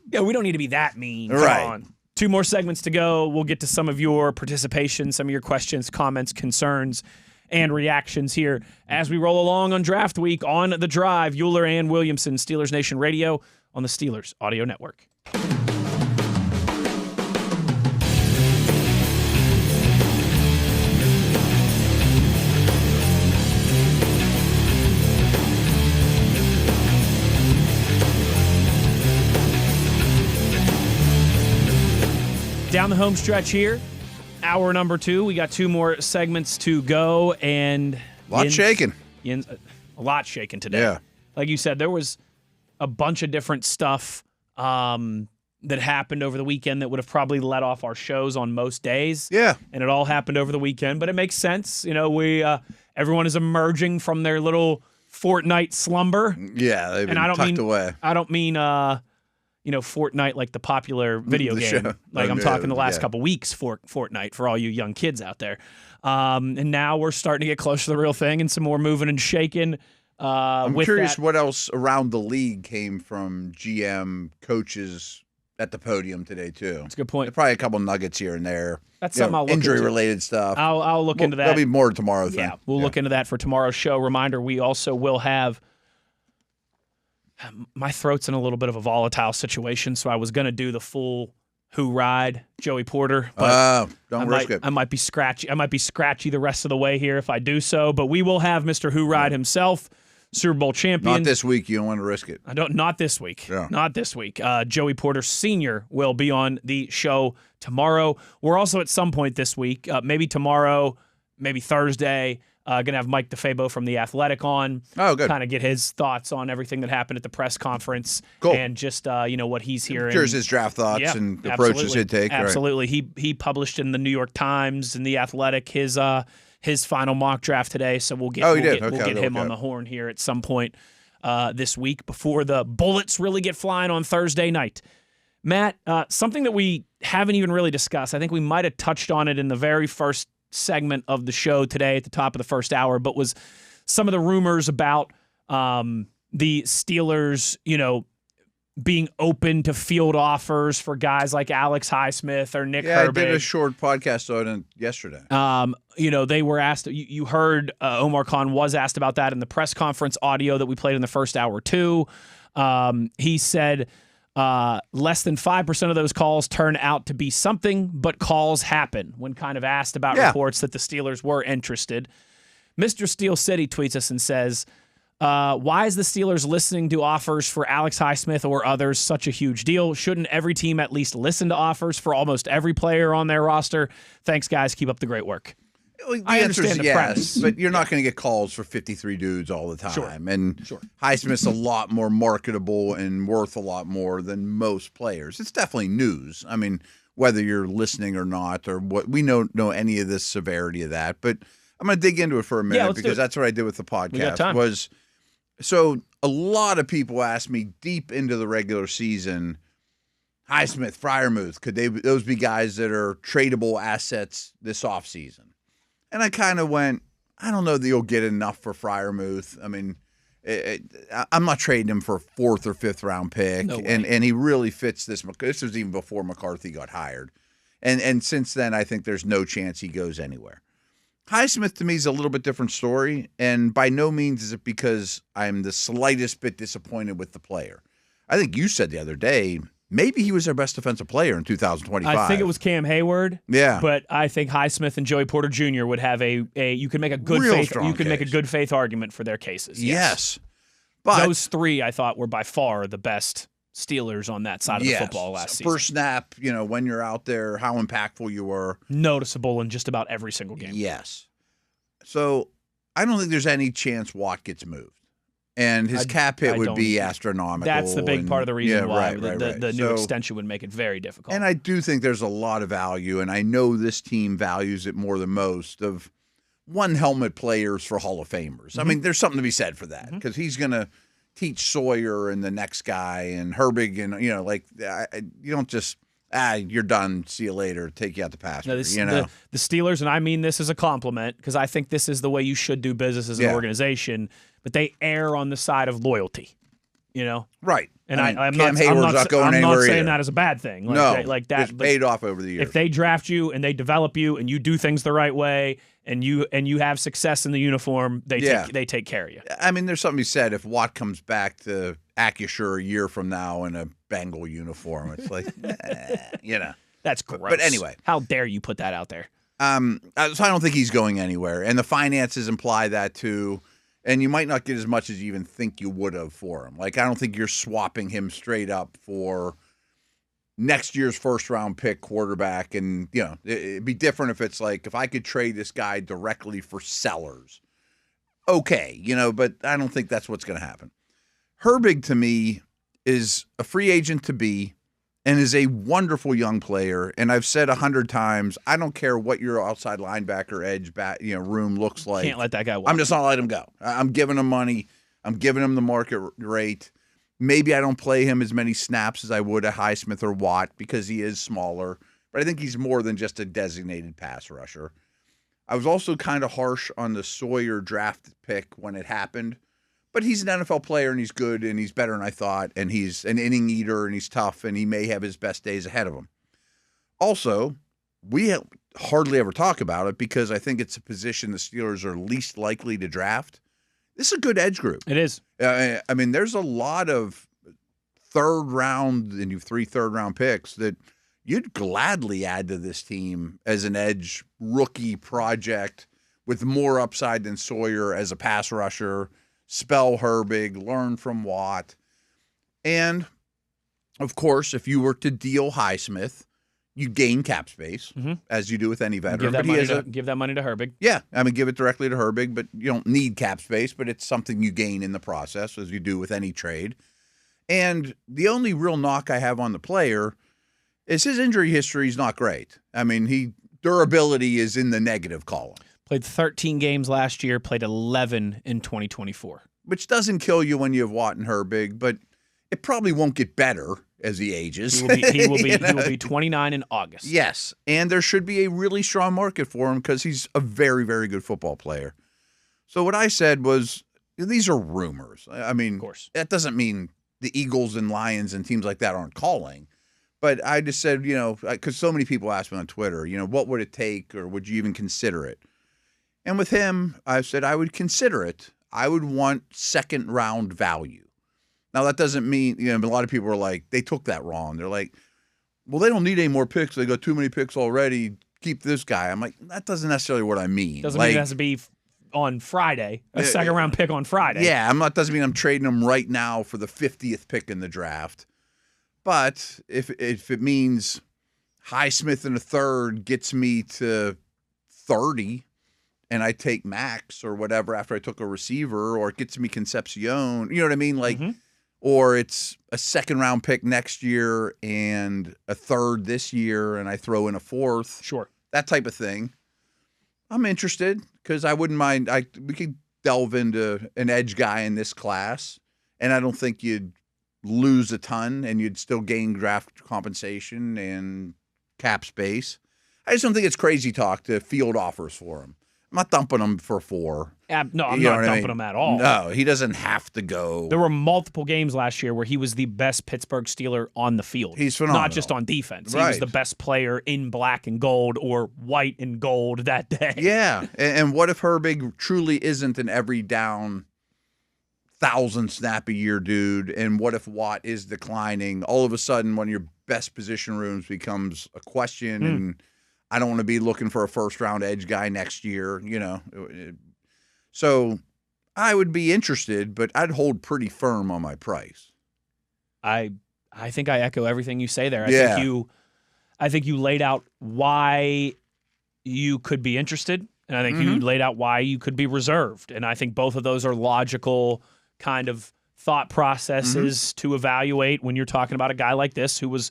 Yeah, we don't need to be that mean. Right. Come on. Two more segments to go. We'll get to some of your participation, some of your questions, comments, concerns, and reactions here as we roll along on draft week on The Drive. Uhler and Williamson, Steelers Nation Radio on the Steelers Audio Network. Down the home stretch here. Hour number 2. We got 2 more segments to go, and a lot shaking today. Yeah, like you said, there was a bunch of different stuff that happened over the weekend that would have probably let off our shows on most days. Yeah, and it all happened over the weekend, but it makes sense. We everyone is emerging from their little fortnight slumber. Yeah, they've been tucked away. I don't mean Fortnite like the popular video game. Show. Like I'm talking the last couple weeks for Fortnite for all you young kids out there. And now we're starting to get close to the real thing and some more moving and shaking. I'm curious what else around the league came from GM coaches at the podium today too. That's a good point. Probably a couple nuggets here and there. That's something I'll look into. Injury-related stuff. I'll look into that. There'll be more tomorrow. Yeah, we'll look into that for tomorrow's show. Reminder, we also will have. My throat's in a little bit of a volatile situation, so I was going to do the full Who Ride, Joey Porter. But don't risk it. I might be scratchy. the rest of the way here if I do so. But we will have Mr. Who Ride himself, Super Bowl champion. Not this week. You don't want to risk it. Not this week. Yeah. Not this week. Joey Porter Sr. will be on the show tomorrow. We're also at some point this week, maybe tomorrow, maybe Thursday, going to have Mike DeFabo from The Athletic on. Oh, good. Kind of get his thoughts on everything that happened at the press conference. Cool. And just, what he's hearing. Here's his draft thoughts and approaches he'd take. Absolutely. Right. He published in the New York Times and The Athletic his final mock draft today. So we'll get him on the horn here at some point this week before the bullets really get flying on Thursday night. Matt, something that we haven't even really discussed. I think we might have touched on it in the very first segment of the show today at the top of the first hour, but was some of the rumors about the Steelers, being open to field offers for guys like Alex Highsmith or Nick Herbig. I did a short podcast on it yesterday. They were asked, you heard Omar Khan was asked about that in the press conference audio that we played in the first hour too. He said, Less than 5% of those calls turn out to be something, but calls happen. When kind of asked about reports that the Steelers were interested, Mr. Steel City tweets us and says, why is the Steelers listening to offers for Alex Highsmith or others such a huge deal? Shouldn't every team at least listen to offers for almost every player on their roster? Thanks, guys. Keep up the great work. Well, the I answer understand is the yes, premise. but you're not going to get calls for 53 dudes all the time. Sure. And Highsmith's a lot more marketable and worth a lot more than most players. It's definitely news. I mean, whether you're listening or not, or what, we don't know any of this severity of that. But I'm going to dig into it for a minute because that's what I did with the podcast. We got time. So a lot of people asked me deep into the regular season, Highsmith, Freiermuth, could those be guys that are tradable assets this offseason? And I kind of went, I don't know that you'll get enough for Freiermuth. I mean, I'm not trading him for a 4th or 5th round pick. No way. And he really fits this. This was even before McCarthy got hired. And since then, I think there's no chance he goes anywhere. Highsmith to me is a little bit different story. And by no means is it because I'm the slightest bit disappointed with the player. I think you said the other day, maybe he was their best defensive player in 2025. I think it was Cam Hayward. Yeah. But I think Highsmith and Joey Porter Jr. would have a you could make a good Real faith strong you could make a case. good faith argument for their cases. Yes. But those three I thought were by far the best Steelers on that side of the football last season. First snap, when you're out there, how impactful you were. Noticeable in just about every single game. Yes. So I don't think there's any chance Watt gets moved. And his cap hit would be astronomical. That's the big part of the reason why the new So- extension would make it very difficult. And I do think there's a lot of value, and I know this team values it more than most, of one helmet players for Hall of Famers. I mean, there's something to be said for that, because he's going to teach Sawyer and the next guy and Herbig, and you don't just you're done, see you later, take you out the pasture. No, the Steelers, and I mean this as a compliment, because I think this is the way you should do business as an organization, but they err on the side of loyalty, Right. And I'm Cam not Hayward's not going I'm anywhere not saying either. that as a bad thing. Like that. It's paid off over the years. If they draft you and they develop you and you do things the right way and you have success in the uniform, they take care of you. I mean, there's something to be said if Watt comes back to Acusure a year from now in a Bengal uniform. It's like, That's gross. But anyway. How dare you put that out there? So I don't think he's going anywhere. And the finances imply that too. And you might not get as much as you even think you would have for him. Like, I don't think you're swapping him straight up for next year's first-round pick quarterback. And, it'd be different if it's like, if I could trade this guy directly for Sellers. Okay, but I don't think that's what's going to happen. Herbig, to me, is a free agent to be and is a wonderful young player. And I've said 100 times, I don't care what your outside linebacker edge room looks like. Can't let that guy walk. I'm just not letting him go. I'm giving him money. I'm giving him the market rate. Maybe I don't play him as many snaps as I would a Highsmith or Watt because he is smaller. But I think he's more than just a designated pass rusher. I was also kind of harsh on the Sawyer draft pick when it happened. But he's an NFL player, and he's good, and he's better than I thought, and he's an inning eater, and he's tough, and he may have his best days ahead of him. Also, we hardly ever talk about it because I think it's a position the Steelers are least likely to draft. This is a good edge group. It is. I mean, there's a lot of third-round, and you have 3 third-round picks that you'd gladly add to this team as an edge rookie project with more upside than Sawyer as a pass rusher. Spell Herbig, learn from Watt. And, of course, if you were to deal Highsmith, you gain cap space, as you do with any veteran. Give that money to Herbig. Yeah, I mean, give it directly to Herbig, but you don't need cap space, but it's something you gain in the process, as you do with any trade. And the only real knock I have on the player is his injury history is not great. I mean, durability is in the negative column. Played 13 games last year, played 11 in 2024. Which doesn't kill you when you have Watt and Herbig, but it probably won't get better as he ages. He will be 29 in August. Yes, and there should be a really strong market for him because he's a very, very good football player. So what I said was, these are rumors. I mean, of course, that doesn't mean the Eagles and Lions and teams like that aren't calling. But I just said, because so many people ask me on Twitter, what would it take or would you even consider it? And with him, I said I would consider it. I would want second-round value. Now, that doesn't mean, a lot of people are like, they took that wrong. They're like, well, they don't need any more picks. They got too many picks already. Keep this guy. I'm like, that doesn't necessarily what I mean. Doesn't mean it has to be on Friday, a second-round pick on Friday. Yeah, doesn't mean I'm trading him right now for the 50th pick in the draft. But if it means Highsmith in the third gets me to 30, and I take Max or whatever after I took a receiver, or it gets me Concepcion, you know what I mean? Like, or it's a second-round pick next year and a third this year, and I throw in a fourth. Sure. That type of thing. I'm interested because I wouldn't mind. We could delve into an edge guy in this class, and I don't think you'd lose a ton, and you'd still gain draft compensation and cap space. I just don't think it's crazy talk to field offers for him. I'm not dumping him for 4. No, I'm not dumping him at all. No, he doesn't have to go. There were multiple games last year where he was the best Pittsburgh Steeler on the field. He's phenomenal. Not just on defense. Right. He was the best player in black and gold or white and gold that day. Yeah, and what if Herbig truly isn't an every down 1,000 snap a year dude, and what if Watt is declining? All of a sudden, one of your best position rooms becomes a question, and I don't want to be looking for a first-round edge guy next year, So I would be interested, but I'd hold pretty firm on my price. I think I echo everything you say there. I think you laid out why you could be interested, and I think you laid out why you could be reserved. And I think both of those are logical kind of thought processes to evaluate when you're talking about a guy like this who was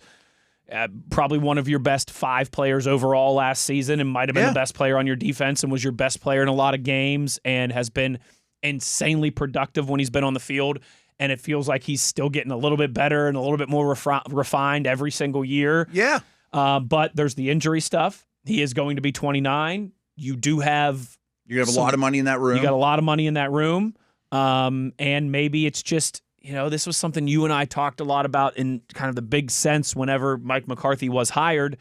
probably one of your best 5 players overall last season and might have been the best player on your defense and was your best player in a lot of games and has been insanely productive when he's been on the field. And it feels like he's still getting a little bit better and a little bit more refined every single year. Yeah. But there's the injury stuff. He is going to be 29. You do have... You have a lot of money in that room. You got a lot of money in that room. And maybe it's just... this was something you and I talked a lot about in kind of the big sense whenever Mike McCarthy was hired.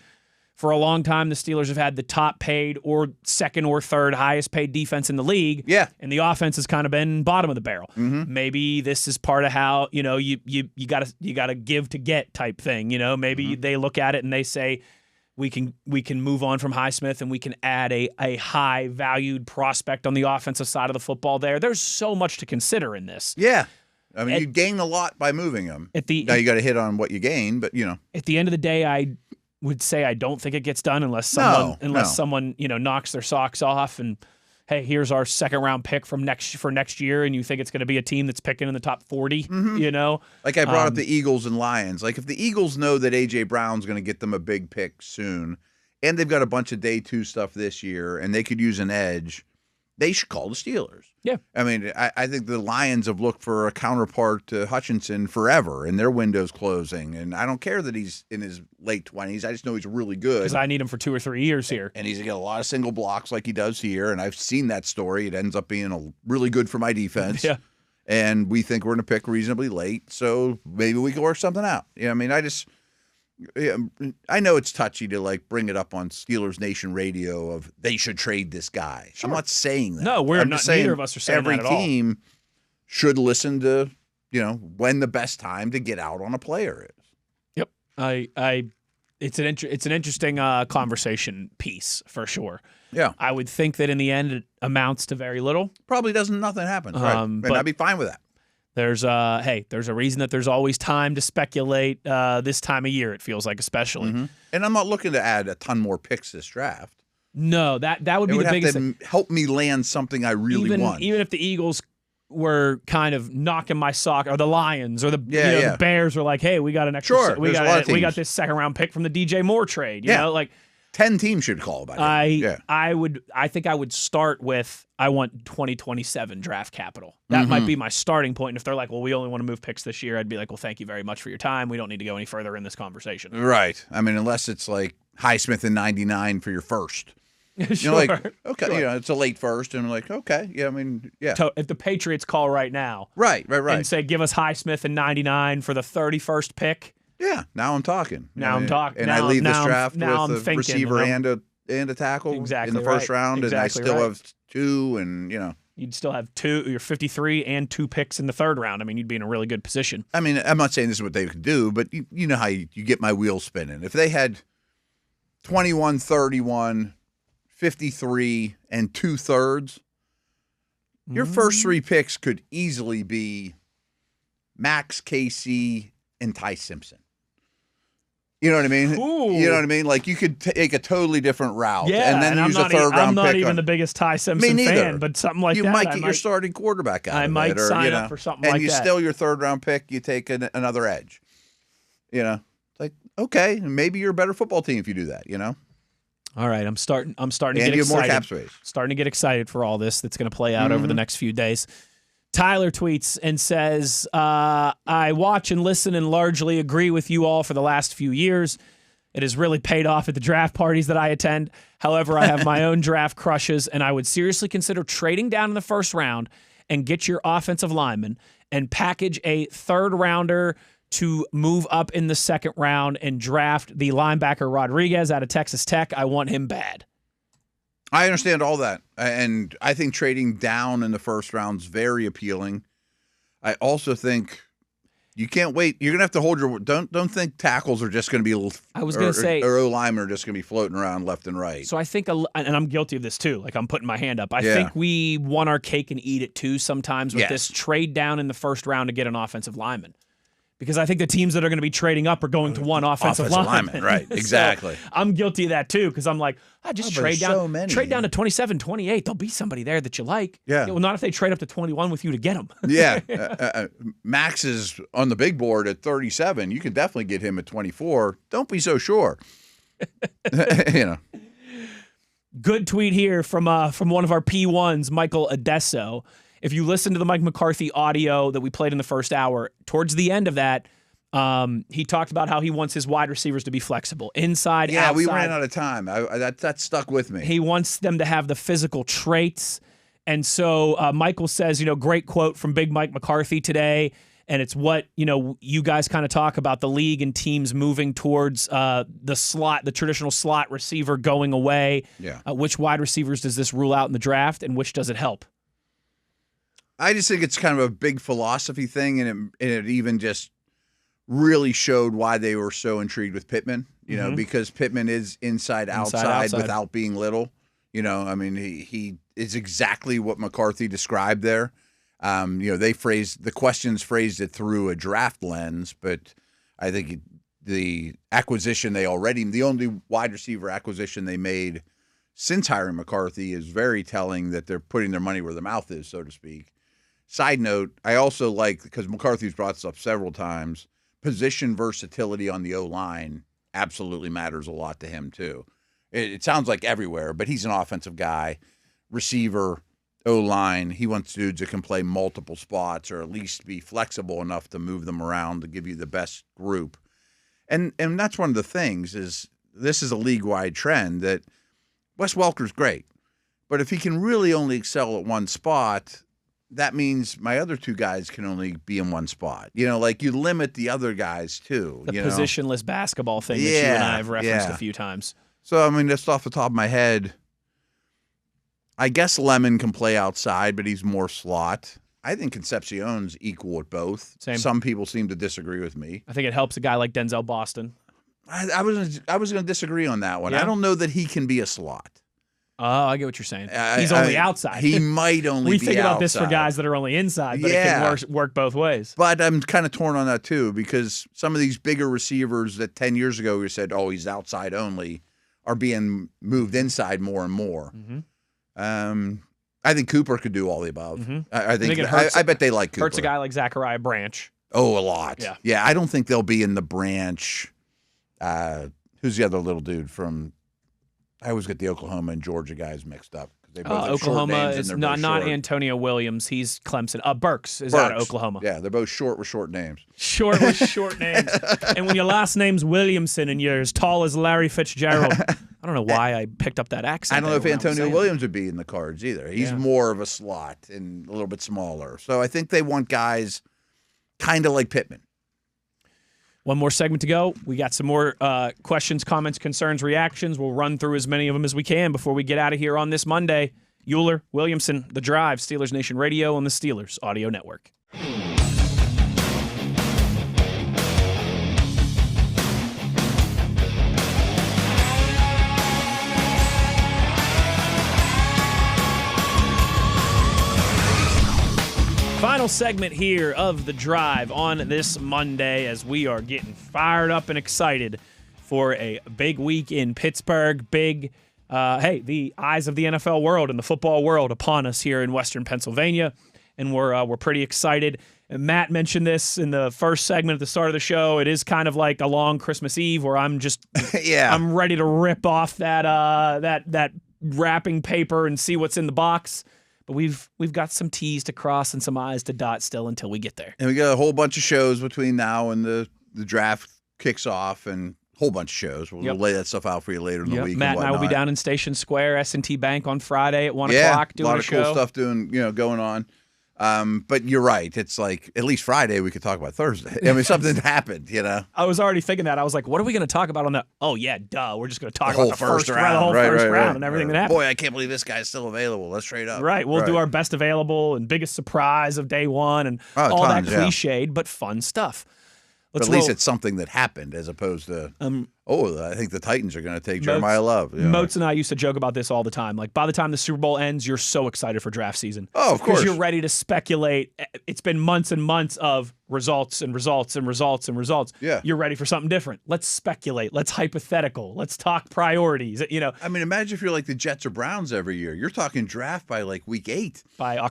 For a long time, the Steelers have had the top paid or second or third highest paid defense in the league. Yeah. And the offense has kind of been bottom of the barrel. Maybe this is part of how, you gotta give to get type thing. Maybe they look at it and they say, we can move on from Highsmith and we can add a high valued prospect on the offensive side of the football there. There's so much to consider in this. Yeah. I mean, you gain a lot by moving him. Now you got to hit on what you gain, but At the end of the day, I would say I don't think it gets done unless someone knocks their socks off and, hey, here's our second round pick for next year, and you think it's going to be a team that's picking in the top 40. Like I brought up the Eagles and Lions. Like if the Eagles know that A.J. Brown's going to get them a big pick soon, and they've got a bunch of day 2 stuff this year, and they could use an edge, they should call the Steelers. Yeah. I mean, I think the Lions have looked for a counterpart to Hutchinson forever, and their window's closing. And I don't care that he's in his late 20s. I just know he's really good. Because I need him for 2 or 3 years here. And he's going to get a lot of single blocks like he does here. And I've seen that story. It ends up being really good for my defense. Yeah. And we think we're going to pick reasonably late, so maybe we can work something out. I mean, I know it's touchy to bring it up on Steelers Nation radio of they should trade this guy. Sure. I'm not saying that. No, we're I'm not. just saying Neither of us are saying that at all. Every team should listen to when the best time to get out on a player is. Yep, it's an interesting conversation piece for sure. Yeah, I would think that in the end it amounts to very little. Probably nothing happens. Right, and I'd be fine with that. There's a reason that there's always time to speculate this time of year, it feels like, especially. And I'm not looking to add a ton more picks this draft. No, that would be the biggest thing. Help me land something I really want. Even if the Eagles were kind of knocking my sock, or the Lions, or the the Bears were like, hey, we got an extra, we got this second round pick from the DJ Moore trade. You know, 10 teams should call about it. I think I would start with, I want 2027 draft capital. That might be my starting point. And if they're like, well, we only want to move picks this year, I'd be like, well, thank you very much for your time. We don't need to go any further in this conversation. Right. I mean, unless it's like Highsmith in 99 for your first. Sure. Okay, sure. it's a late first, and I'm like, okay, If the Patriots call right now, right, and say, give us Highsmith in 99 for the 31st pick. Yeah, now I'm talking. I'm talking. And I leave this draft with a receiver and a tackle in the first round, and I still have 2, and You'd still have you're 53 and 2 picks in the third round. I mean, you'd be in a really good position. I mean, I'm not saying this is what they could do, but you know how you get my wheels spinning. If they had 21, 31, 53, and 2/3, your first 3 picks could easily be Max, Casey, and Ty Simpson. You know what I mean? Ooh. You know what I mean? Like you could take a totally different route, Yeah, and then I'm use not a third round I'm not pick. even on- the biggest Ty Simpson Me neither. fan, but something like you that. might get your starting quarterback out I of might it, or, sign you know, up for something and like you that. still your third round pick. You take another edge. You know, it's like okay, maybe you're a better football team if you do that. You know. All right, I'm starting to And get you have more excited. cap space. Starting to get excited for all this that's going to play out over the next few days. Tyler tweets and says, I watch and listen and largely agree with you all for the last few years. It has really paid off at the draft parties that I attend. However, I have my own draft crushes, and I would seriously consider trading down in the first round and get your offensive lineman and package a third rounder to move up in the second round and draft the linebacker Rodriguez out of Texas Tech. I want him bad. I understand all that, and I think trading down in the first round is very appealing. I also think you can't wait. You're gonna have to hold your. Don't think tackles are just gonna be. I was gonna say, or O linemen are just gonna be floating around left and right. So I think, and I'm guilty of this too. Like I'm putting my hand up. I Yeah. think we want our cake and eat it too sometimes with Yes. this trade down in the first round to get an offensive lineman. Because I think the teams that are going to be trading up are going to one offensive lineman. Right, exactly. So I'm guilty of that too because I'm like, just but trade there's down. so many. Trade down to 27, 28. There'll be somebody there that you like. Yeah. Well, not if they trade up to 21 with you to get them. Yeah, Max is on the big board at 37. You can definitely get him at 24. Don't be so sure. You know. Good tweet here from one of our P1s, Michael Adesso. If you listen to the Mike McCarthy audio that we played in the first hour, towards the end of that, he talked about how he wants his wide receivers to be flexible, inside, Yeah, outside. we ran out of time. That stuck with me. He wants them to have the physical traits. And so Michael says, great quote from Big Mike McCarthy today. And it's what, you guys kind of talk about the league and teams moving towards the traditional slot receiver going away. Yeah. Which wide receivers does this rule out in the draft and which does it help? I just think it's kind of a big philosophy thing, and it even just really showed why they were so intrigued with Pittman. Because Pittman is inside outside without being little. I mean, he is exactly what McCarthy described there. The questions phrased it through a draft lens, but I think the only wide receiver acquisition they made since hiring McCarthy is very telling that they're putting their money where their mouth is, so to speak. Side note, I also like, because McCarthy's brought this up several times, position versatility on the O-line absolutely matters a lot to him too. It sounds like everywhere, but he's an offensive guy, receiver, O-line. He wants dudes that can play multiple spots or at least be flexible enough to move them around to give you the best group. And that's one of the things is this is a league-wide trend that Wes Welker's great, but if he can really only excel at one spot, that means my other 2 guys can only be in one spot. You limit the other guys too. The positionless basketball thing that you and I have referenced a few times. So, I mean, just off the top of my head, I guess Lemon can play outside, but he's more slot. I think Concepcion's equal at both. Same. Some people seem to disagree with me. I think it helps a guy like Denzel Boston. I was going to disagree on that one. Yeah. I don't know that he can be a slot. Oh, I get what you're saying. He's only outside. He might only we be think about outside. this for guys that are only inside, but Yeah. it can work both ways. But I'm kind of torn on that too, because some of these bigger receivers that 10 years ago we said, oh, he's outside only, are being moved inside more and more. I think Cooper could do all the above. I think it hurts, I bet they like Cooper. Hurts a guy like Zachariah Branch. Oh, a lot. Yeah. I don't think they'll be in the Branch. Who's the other little dude from? I always get the Oklahoma and Georgia guys mixed up. They both have Oklahoma short names is and they're both not short. Antonio Williams. He's Clemson. Burks is out of Oklahoma. Yeah, they're both short with short names. Short with short names. And when your last name's Williamson and you're as tall as Larry Fitzgerald, I don't know why I picked up that accent. I don't know if there when I was Antonio saying Williams would be in the cards either. He's more of a slot and a little bit smaller. So I think they want guys kind of like Pittman. One more segment to go. We got some more questions, comments, concerns, reactions. We'll run through as many of them as we can before we get out of here on this Monday. Uhler, Williamson, The Drive, Steelers Nation Radio on the Steelers Audio Network. Final segment here of The Drive on this Monday as we are getting fired up and excited for a big week in Pittsburgh. The eyes of the NFL world and the football world upon us here in Western Pennsylvania, and we're pretty excited. And Matt mentioned this in the first segment at the start of the show. It is kind of like a long Christmas Eve where I'm just I'm ready to rip off that wrapping paper and see what's in the box. But we've got some T's to cross and some I's to dot still until we get there. And we got a whole bunch of shows between now and the draft kicks off, and a whole bunch of shows. We'll lay that stuff out for you later in the week. Matt and I will be down in Station Square, S&T Bank on Friday at 1 yeah, o'clock doing a lot of show. cool stuff going on. But you're right. It's like at least Friday we could talk about Thursday. I mean, something happened, I was already thinking that. I was like, what are we going to talk about on the? Oh yeah, duh. We're just going to talk the about the first round, the whole first round, and everything that happened. Boy, I can't believe this guy's still available. Let's trade up. Right. We'll do our best available and biggest surprise of day one and all that cliched but fun stuff. But at least it's something that happened as opposed to, I think the Titans are going to take Jeremiah Love. Moats and I used to joke about this all the time. Like, by the time the Super Bowl ends, you're so excited for draft season. Oh, of course. Because you're ready to speculate. It's been months and months of results and results and results and results. Yeah. You're ready for something different. Let's speculate. Let's hypothetical. Let's talk priorities. I mean, imagine if you're like the Jets or Browns every year. You're talking draft by like week 8. By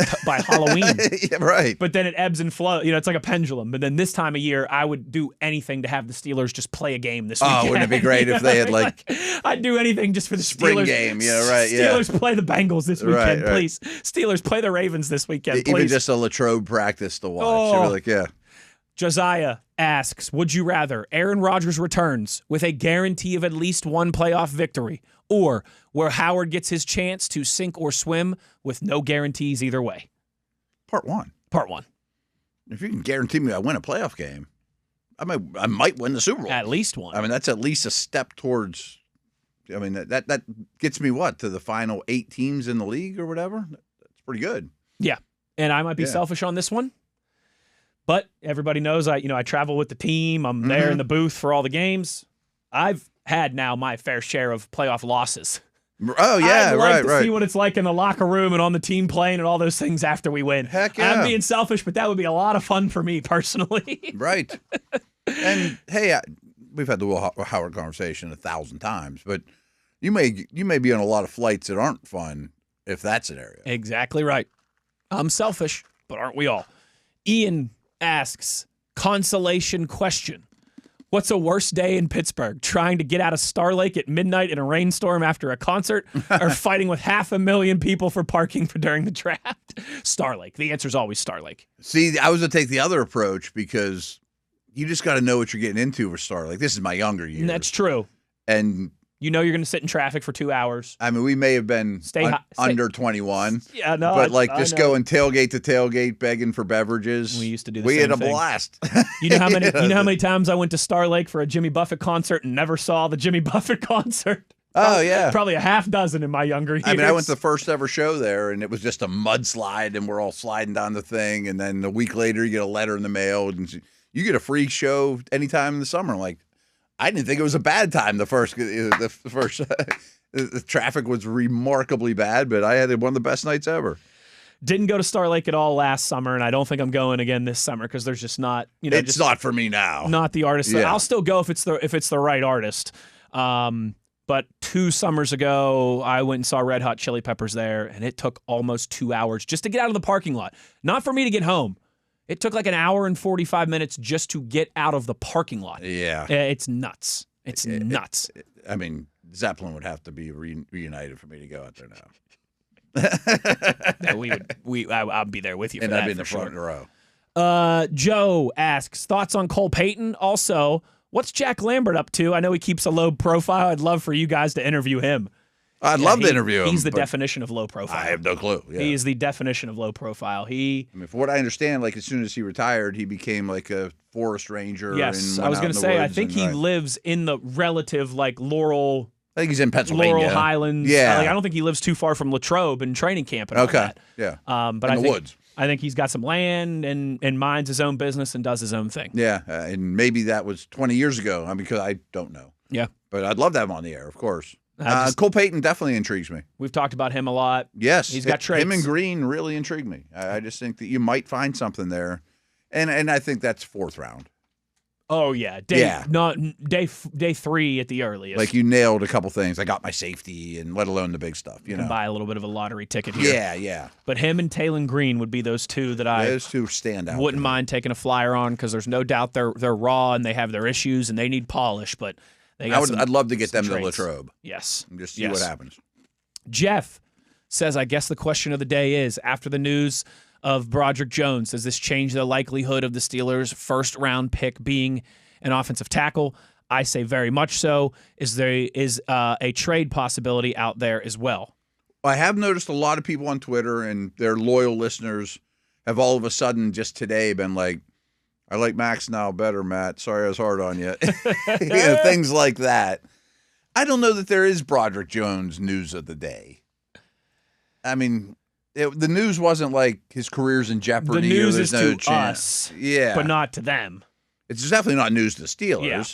Halloween. Yeah, right. But then it ebbs and flows. It's like a pendulum. But then this time of year, I would do anything to have the Steelers just play a game this weekend. Oh, wouldn't it be great if they had like I'd do anything just for the spring Steelers. game. Yeah, right. Yeah. Steelers play the Bengals this weekend, right. please. Steelers play the Ravens this weekend, please. Even just a Latrobe practice to watch. You're like, yeah. Josiah asks, would you rather Aaron Rodgers returns with a guarantee of at least one playoff victory, or where Howard gets his chance to sink or swim with no guarantees either way? Part one. If you can guarantee me I win a playoff game, I might win the Super Bowl. At least one. I mean, that's at least a step towards. I mean, that gets me to the final 8 teams in the league or whatever. That's pretty good. Yeah, and I might be selfish on this one, but everybody knows I travel with the team. I'm there in the booth for all the games. I've had now my fair share of playoff losses. Oh yeah, I'd like right. to see what it's like in the locker room and on the team playing and all those things after we win. Heck yeah. I'm being selfish, but that would be a lot of fun for me personally. Right. And hey, we've had the Will Howard conversation 1,000 times, but you may be on a lot of flights that aren't fun if that's an area. Exactly right. I'm selfish, but aren't we all? Ian asks, consolation question. What's a worse day in Pittsburgh? Trying to get out of Star Lake at midnight in a rainstorm after a concert, or fighting with 500,000 people for parking during the draft? Star Lake. The answer is always Star Lake. See, I was going to take the other approach because you just got to know what you're getting into for Star Lake. This is my younger years. That's true. And you're going to sit in traffic for 2 hours. I mean, we may have been under 21. Yeah, no. But just going tailgate to tailgate, begging for beverages. We used to do the We same had a thing. blast. You know how many times I went to Star Lake for a Jimmy Buffett concert and never saw the Jimmy Buffett concert? Oh, yeah. Probably a half dozen in my younger years. I mean, I went to the first ever show there, and it was just a mudslide, and we're all sliding down the thing. And then a week later, you get a letter in the mail, and you get a free show anytime in the summer. Like, I didn't think it was a bad time. The first the traffic was remarkably bad, but I had one of the best nights ever. Didn't go to Star Lake at all last summer, and I don't think I'm going again this summer because there's just not, It's just not for me now. Not the artist. Yeah. I'll still go if it's the right artist. But 2 summers ago, I went and saw Red Hot Chili Peppers there, and it took almost 2 hours just to get out of the parking lot. Not for me to get home. It took like an hour and 45 minutes just to get out of the parking lot. Yeah. It's nuts. It's nuts. I mean, Zeppelin would have to be reunited for me to go out there now. I'll be there with you for and that. I'd be in the for front sure. row. Joe asks, thoughts on Cole Payton? Also, what's Jack Lambert up to? I know he keeps a low profile. I'd love for you guys to interview him. I'd love to interview him. He's the definition of low profile. I have no clue. Yeah. He is the definition of low profile. I mean, from what I understand, like as soon as he retired, he became like a forest ranger. Yes, and I was going to say, I think he lives in the relative like Laurel I think he's in Pennsylvania. Laurel Highlands. Yeah. I don't think he lives too far from Latrobe and training camp and all that. Yeah. But In the think, woods. I think he's got some land and minds his own business and does his own thing. Yeah, and maybe that was 20 years ago. Because I don't know. Yeah. But I'd love to have him on the air, of course. Just- Cole Payton definitely intrigues me. We've talked about him a lot. Yes. He's got traits. Him and Green really intrigue me. I just think that you might find something there. And I think that's 4th round. Oh, yeah. Day 3 at the earliest. Like you nailed a couple things. I got my safety, and let alone the big stuff. You know, buy a little bit of a lottery ticket here. Yeah. But him and Taylon Green would be those two that Those two stand out. wouldn't mind taking a flyer on because there's no doubt they're raw and they have their issues and they need polish. But they got I'd love to get them traits. to Latrobe. Yes. And just see what happens. Jeff says, I guess the question of the day is, after the news of Broderick Jones, does this change the likelihood of the Steelers' first-round pick being an offensive tackle? I say very much so. Is there a trade possibility out there as well? I have noticed a lot of people on Twitter and their loyal listeners have all of a sudden just today been like, I like Max now better, Matt. Sorry I was hard on you. Things like that. I don't know that there is Broderick Jones news of the day. I mean, the news wasn't like his career's in jeopardy. The news or is there's no to chance. us, Yeah. but not to them. It's definitely not news to the Steelers. Yeah.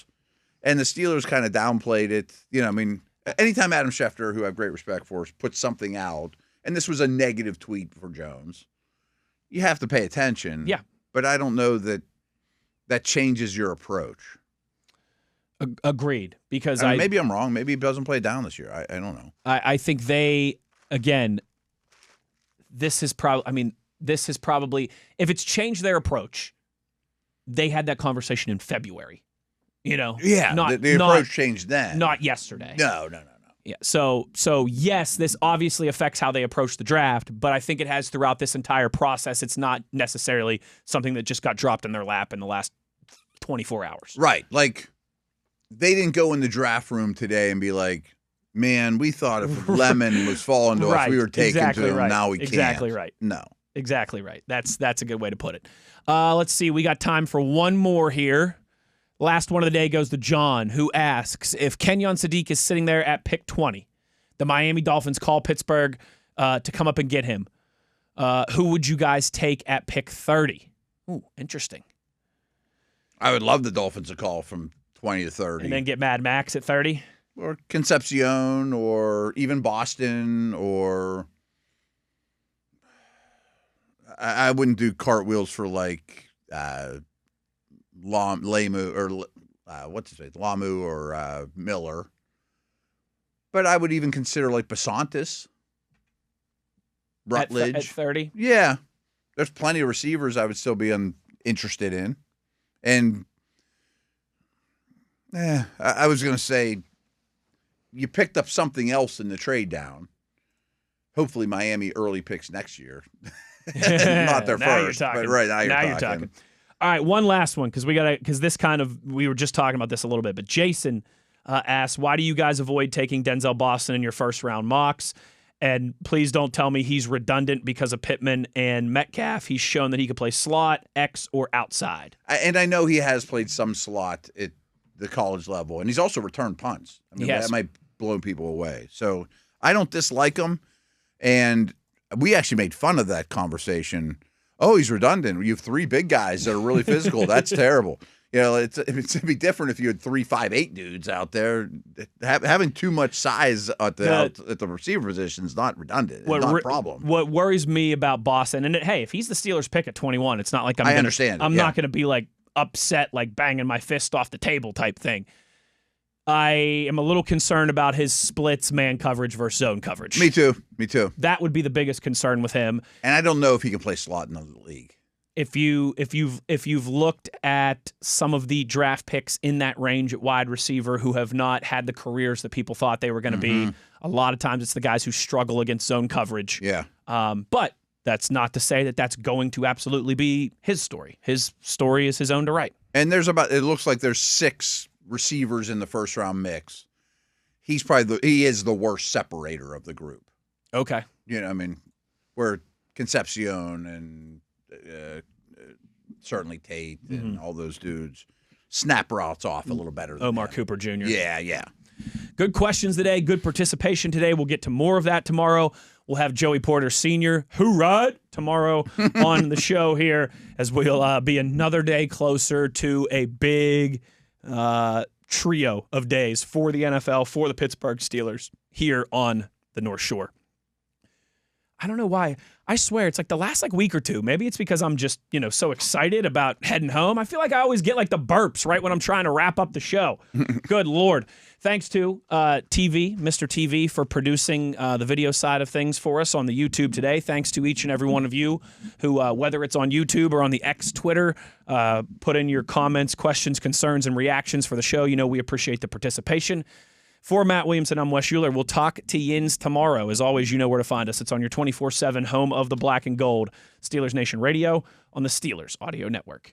And the Steelers kind of downplayed it. I mean, anytime Adam Schefter, who I have great respect for, puts something out, and this was a negative tweet for Jones, you have to pay attention. Yeah. But I don't know that changes your approach. Agreed. Because maybe I'm wrong. Maybe he doesn't play down this year. I don't know. I think this is probably, if it's changed their approach, they had that conversation in February. Yeah, not the approach changed then. Not yesterday. No. Yeah. So yes, this obviously affects how they approach the draft, but I think it has throughout this entire process. It's not necessarily something that just got dropped in their lap in the last 24 hours. Right. Like, they didn't go in the draft room today and be like, man, we thought if Lemon was falling to us, we were taking to him. Right. Now we can't. Exactly right. No. Exactly right. That's a good way to put it. Let's see. We got time for one more here. Last one of the day goes to John, who asks, if Kenyon Sadiq is sitting there at pick 20, the Miami Dolphins call Pittsburgh to come up and get him, who would you guys take at pick 30? Ooh, interesting. I would love the Dolphins to call from 20 to 30. And then get Mad Max at 30? Or Concepcion, or even Boston, or I wouldn't do cartwheels for like Lamu or what's his name, Lamu or Miller. But I would even consider like Basantis, Rutledge at 30. Yeah, there's plenty of receivers I would still be interested in, and I was going to say, you picked up something else in the trade down. Hopefully, Miami early picks next year. Not their now first, you're talking. but right now you're talking. All right, one last one because we were just talking about this a little bit. But Jason asks, why do you guys avoid taking Denzel Boston in your first round mocks? And please don't tell me he's redundant because of Pittman and Metcalf. He's shown that he could play slot, X, or outside. And I know he has played some slot at the college level, and he's also returned punts. I mean, that might blow people away. So I don't dislike him, and we actually made fun of that conversation. Oh, he's redundant. You have 3 big guys that are really physical. That's terrible. It'd be different if you had 3 5'8" dudes out there. Having too much size at the receiver position is not redundant. It's not a problem. What worries me about Boston, and hey, if he's the Steelers pick at 21, it's not like I'm not going to be like upset, like banging my fist off the table type thing. I am a little concerned about his splits, man coverage versus zone coverage. Me too. That would be the biggest concern with him. And I don't know if he can play slot in the league. If you've looked at some of the draft picks in that range at wide receiver who have not had the careers that people thought they were going to be, a lot of times it's the guys who struggle against zone coverage. Yeah. But that's not to say that that's going to absolutely be his story. His story is his own to write. And it looks like there's 6 receivers in the first round mix. He is the worst separator of the group. Okay. Where Concepcion and certainly Tate and all those dudes snap routes off a little better than Omar Cooper Jr. Yeah. Good questions today, good participation today. We'll get to more of that tomorrow. We'll have Joey Porter Sr. hoorah tomorrow on the show here as we'll be another day closer to a big trio of days for the NFL, for the Pittsburgh Steelers here on the North Shore. I don't know why. I swear it's like the last week or two. Maybe it's because I'm just, so excited about heading home. I feel like I always get the burps right when I'm trying to wrap up the show. Good Lord. Thanks to TV, Mr. TV, for producing the video side of things for us on the YouTube today. Thanks to each and every one of you who, whether it's on YouTube or on the X Twitter, put in your comments, questions, concerns, and reactions for the show. We appreciate the participation. For Matt Williamson, I'm Wes Uhler. We'll talk to Yins tomorrow. As always, you know where to find us. It's on your 24/7 home of the black and gold, Steelers Nation Radio on the Steelers Audio Network.